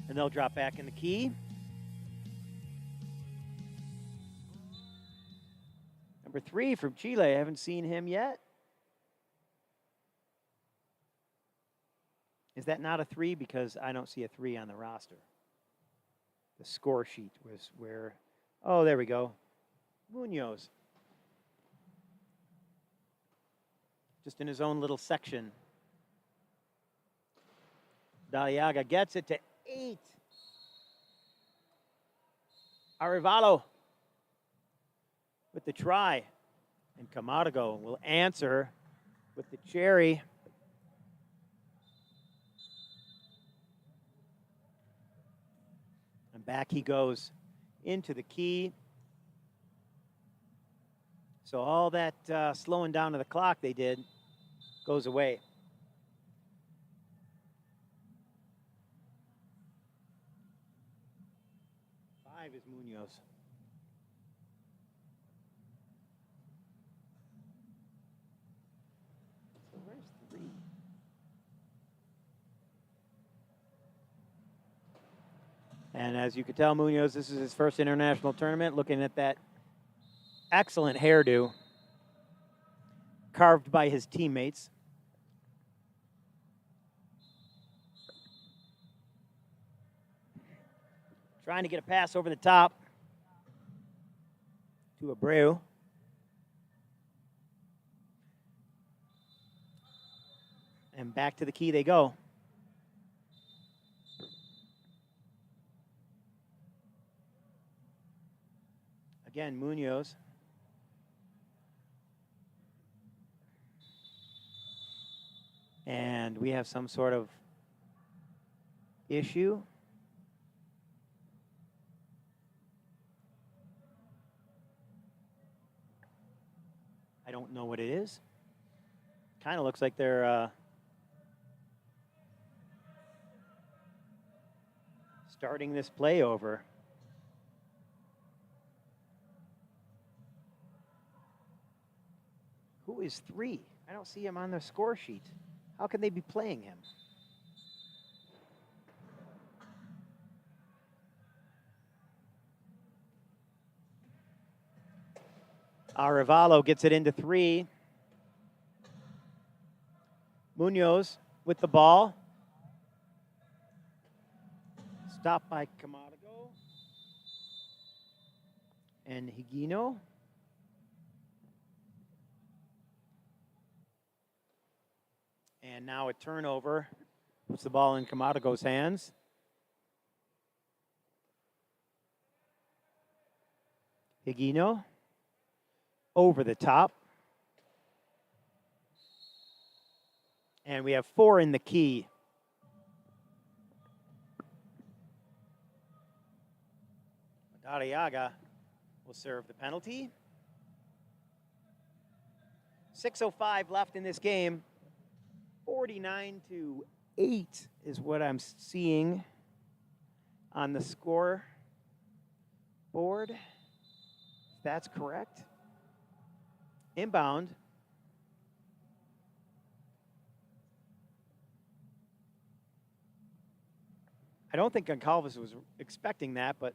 Speaker 1: And they'll drop back in the key. Number 3 from Chile. I haven't seen him yet. Is that not a 3? Because I don't see a 3 on the roster. The score sheet was where... Oh, there we go. Munoz. Just in his own little section. Daliaga gets it to 8. Arevalo with the try. And Camargo will answer with the cherry. And back he goes into the key. So all that slowing down of the clock they did goes away. Five is Munoz. So where's 3? And as you can tell, Munoz, this is his first international tournament. Looking at that excellent hairdo carved by his teammates. Trying to get a pass over the top to Abreu. And back to the key they go. Again, Munoz. And we have some sort of issue. I don't know what it is. Kind of looks like they're starting this play over. Who is 3? I don't see him on the score sheet. How can they be playing him? Arevalo gets it into 3. Munoz with the ball. Stopped by Camargo. And Higuino. And now a turnover. Puts the ball in Camargo's hands. Higuino. Over the top. And we have 4 in the key. Madariaga will serve the penalty. 6:05 left in this game. 49-8 is what I'm seeing on the score board. If that's correct. Inbound. I don't think Goncalves was expecting that, but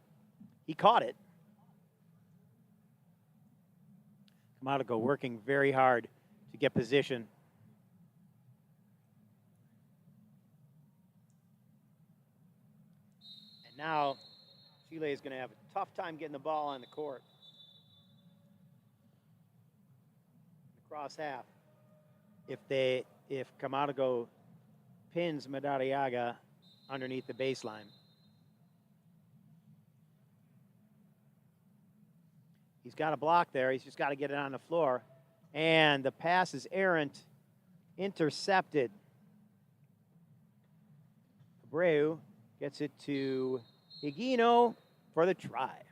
Speaker 1: he caught it. Camargo working very hard to get position. And now Chile is going to have a tough time getting the ball on the court. Cross half. If Camargo pins Madariaga underneath the baseline. He's got a block there. He's just got to get it on the floor. And the pass is errant. Intercepted. Abreu gets it to Higuino for the try.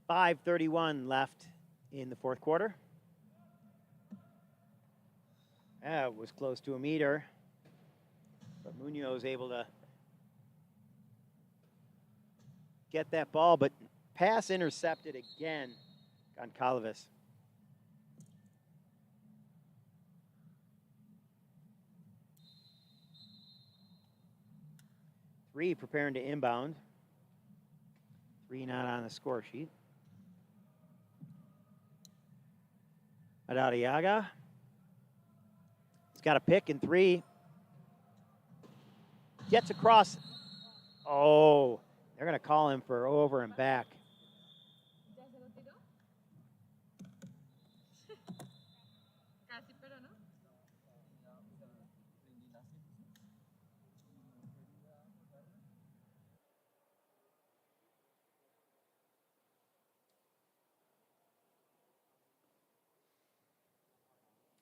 Speaker 1: .5:31 left in the fourth quarter. That was close to a meter. But Munoz able to get that ball, but pass intercepted again. Goncalves. Three preparing to inbound. 3 not on the score sheet. Madariaga. He's got a pick in 3. Gets across. Oh, they're going to call him for over and back.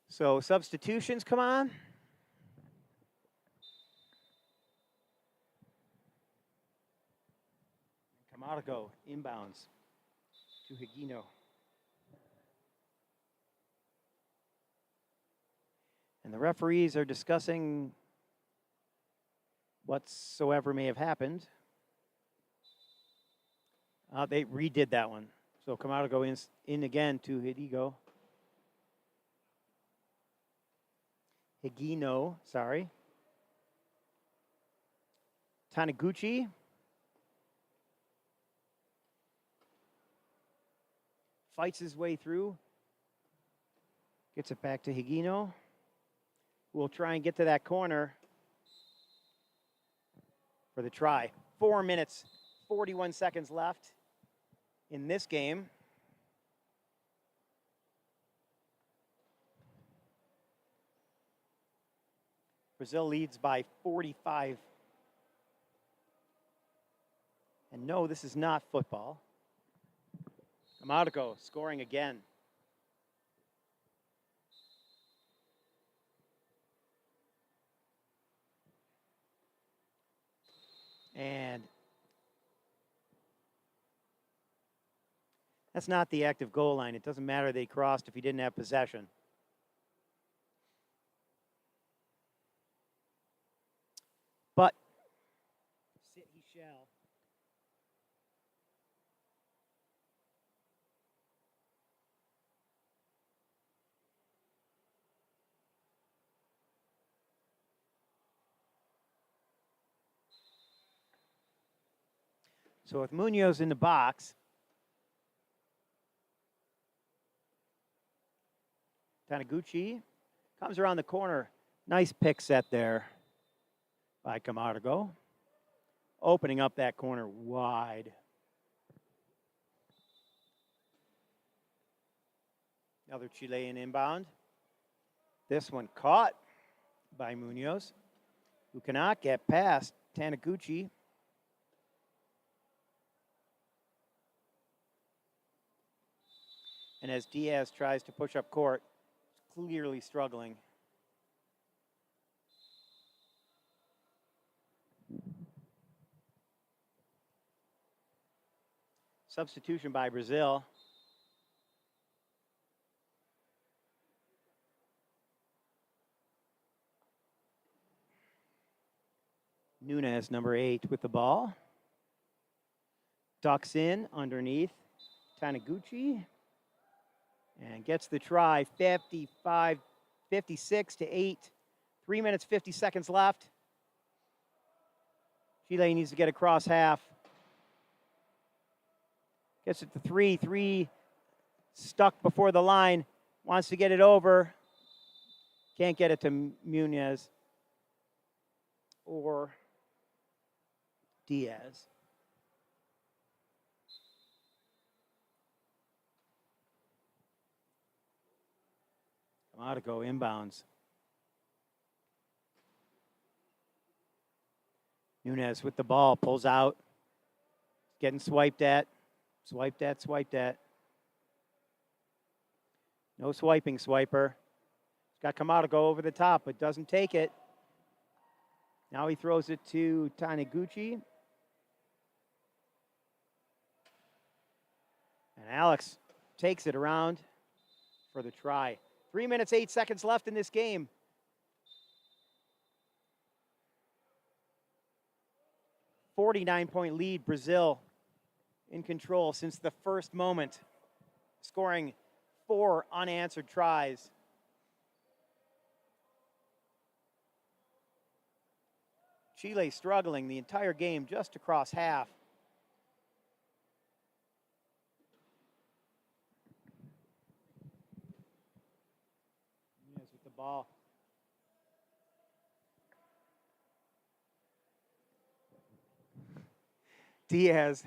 Speaker 1: So substitutions come on. Camargo inbounds to Higino. And the referees are discussing whatsoever may have happened. They redid that one. So Camargo in again to Higino, sorry. Taniguchi. Fights his way through. Gets it back to Higino. We'll try and get to that corner for the try. 4 minutes, 41 seconds left in this game. Brazil leads by 45. And no, this is not football. Camargo scoring again. And that's not the active goal line. It doesn't matter they crossed if he didn't have possession. But sit he shall. So with Munoz in the box, Taniguchi comes around the corner. Nice pick set there by Camargo. Opening up that corner wide. Another Chilean inbound. This one caught by Munoz, who cannot get past Taniguchi. And as Diaz tries to push up court, clearly struggling. Substitution by Brazil. Nunes, number 8, with the ball. Ducks in underneath Taniguchi. And gets the try, 56 to 8. 3 minutes, 50 seconds left. Chile needs to get across half. Gets it to 3. 3 stuck before the line. Wants to get it over. Can't get it to Munoz or Diaz. Camargo inbounds. Nunes with the ball, pulls out. Getting swiped at. Swiped at. No swiping, swiper. He's got Camargo over the top, but doesn't take it. Now he throws it to Taniguchi. And Alex takes it around for the try. 3 minutes, 8 seconds left in this game. .49 lead, Brazil in control since the first moment, scoring 4 unanswered tries. Chile struggling the entire game just to cross half. Nunes with the ball. Diaz.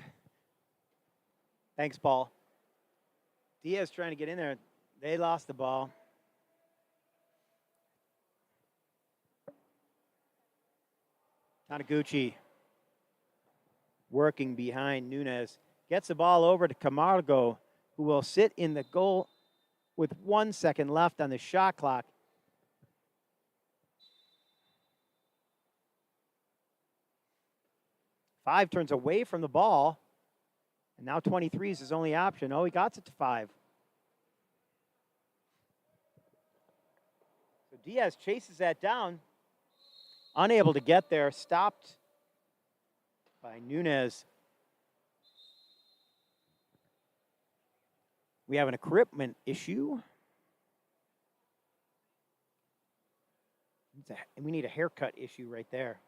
Speaker 1: Thanks, Paul. Diaz trying to get in there. They lost the ball. Taniguchi working behind Nunes. Gets the ball over to Camargo, who will sit in the goal with 1 second left on the shot clock. Five turns away from the ball. And now 23 is his only option. Oh, he got it to 5. So Diaz chases that down. Unable to get there. Stopped by Nunez. We have an equipment issue. We need a haircut issue right there.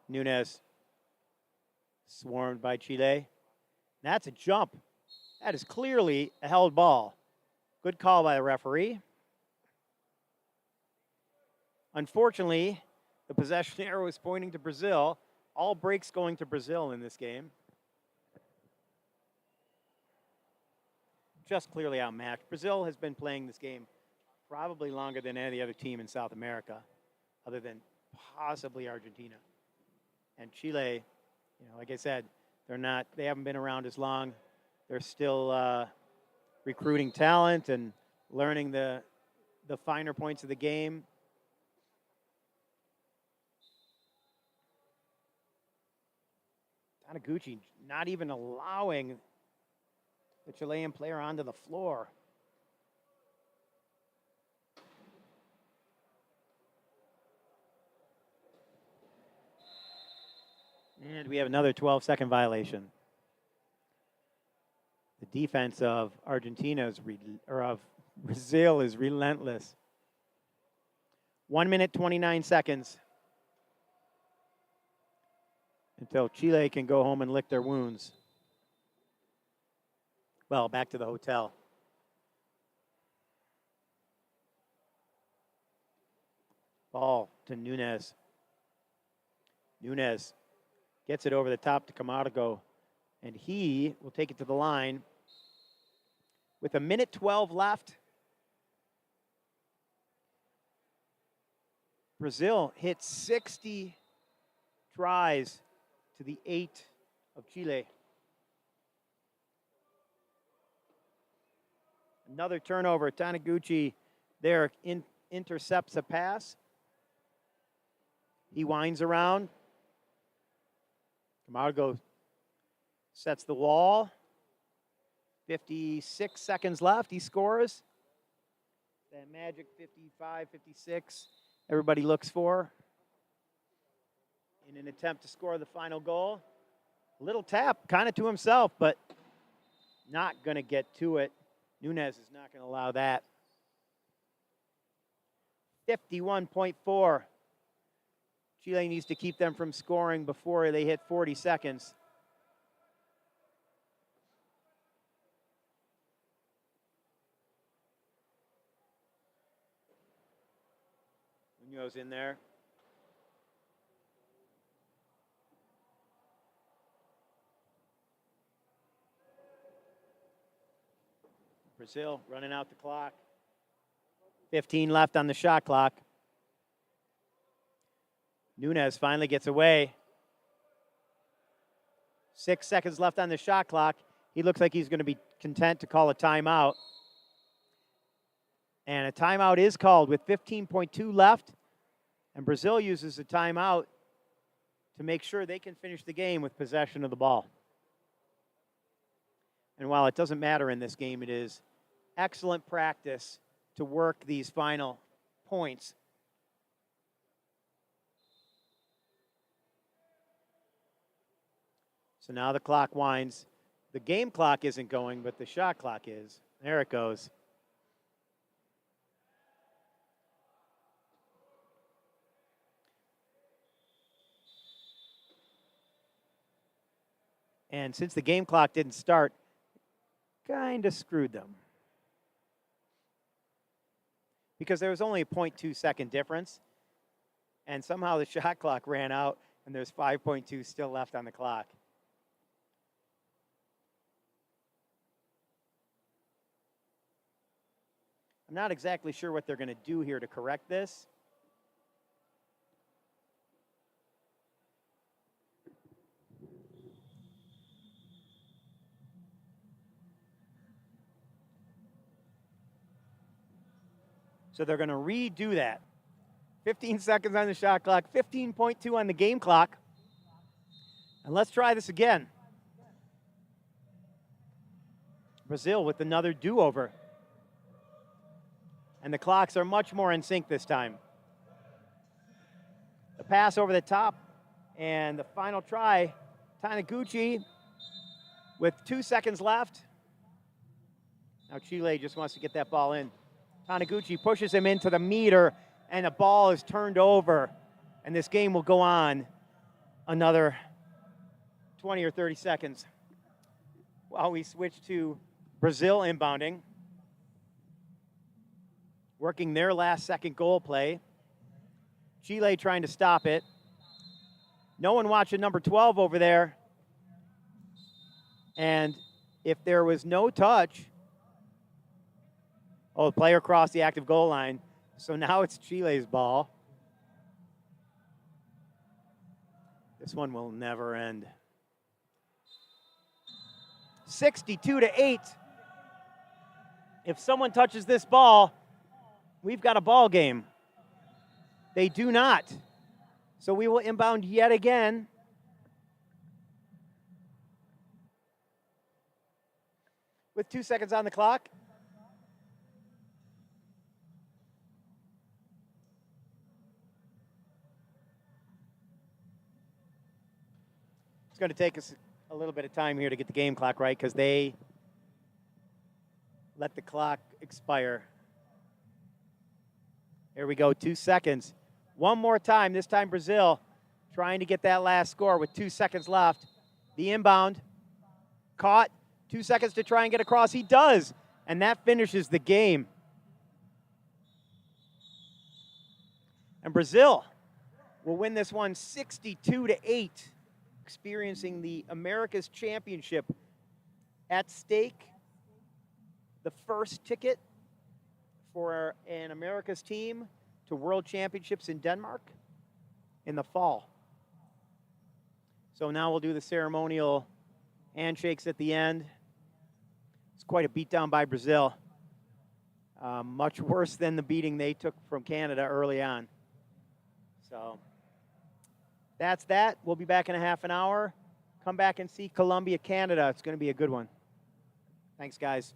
Speaker 1: Nunez swarmed by Chile. That's a jump. That is clearly a held ball. Good call by the referee. Unfortunately, the possession arrow is pointing to Brazil. All breaks going to Brazil in this game. Just clearly outmatched. Brazil has been playing this game probably longer than any other team in South America, other than possibly Argentina. And Chile, like I said, they haven't been around as long. They're still recruiting talent and learning the finer points of the game. Taniguchi not even allowing the Chilean player onto the floor. And we have another 12-second violation. The defense of of Brazil is relentless. 1 minute, 29 seconds until Chile can go home and lick their wounds. Well, back to the hotel. Ball to Nunez. Nunez gets it over the top to Camargo, and he will take it to the line. With 1:12 left, Brazil hit 60 tries to the 8 of Chile. Another turnover. Taniguchi there intercepts a pass. He winds around. Camargo sets the wall. 56 seconds left. He scores. That magic 55, 56 everybody looks for in an attempt to score the final goal. A little tap, kind of to himself, but not going to get to it. Nunez is not going to allow that. 51.4. Chile needs to keep them from scoring before they hit 40 seconds. Munoz in there. Brazil running out the clock. 15 left on the shot clock. Nunez finally gets away. 6 seconds left on the shot clock. He looks like he's going to be content to call a timeout. And a timeout is called with 15.2 left. And Brazil uses a timeout to make sure they can finish the game with possession of the ball. And while it doesn't matter in this game, it is excellent practice to work these final points. So now the clock winds. The game clock isn't going, but the shot clock is. There it goes. And since the game clock didn't start, kind of screwed them. Because there was only a 0.2 second difference. And somehow the shot clock ran out, and there's 5.2 still left on the clock. I'm not exactly sure what they're going to do here to correct this. So they're going to redo that. 15 seconds on the shot clock, 15.2 on the game clock. And let's try this again. Brazil with another do-over. And the clocks are much more in sync this time. The pass over the top, and the final try, Taniguchi with 2 seconds left. Now Chile just wants to get that ball in. Taniguchi pushes him into the meter, and the ball is turned over, and this game will go on another 20 or 30 seconds while we switch to Brazil inbounding, working their last second goal play. Chile trying to stop it. No one watching number 12 over there. And if there was no touch, the player crossed the active goal line. So now it's Chile's ball. This one will never end. 62-8. If someone touches this ball, we've got a ball game. They do not. So we will inbound yet again. With 2 seconds on the clock. It's going to take us a little bit of time here to get the game clock right because they let the clock expire. Here we go, 2 seconds. One more time, this time Brazil trying to get that last score with 2 seconds left. The inbound, caught, 2 seconds to try and get across. He does, and that finishes the game. And Brazil will win this one 62-8, experiencing the America's Championship at stake. The first ticket for an America's team to World Championships in Denmark in the fall. So now we'll do the ceremonial handshakes at the end. It's quite a beatdown by Brazil. Much worse than the beating they took from Canada early on. So that's that. We'll be back in a half an hour. Come back and see Colombia, Canada. It's going to be a good one. Thanks, guys.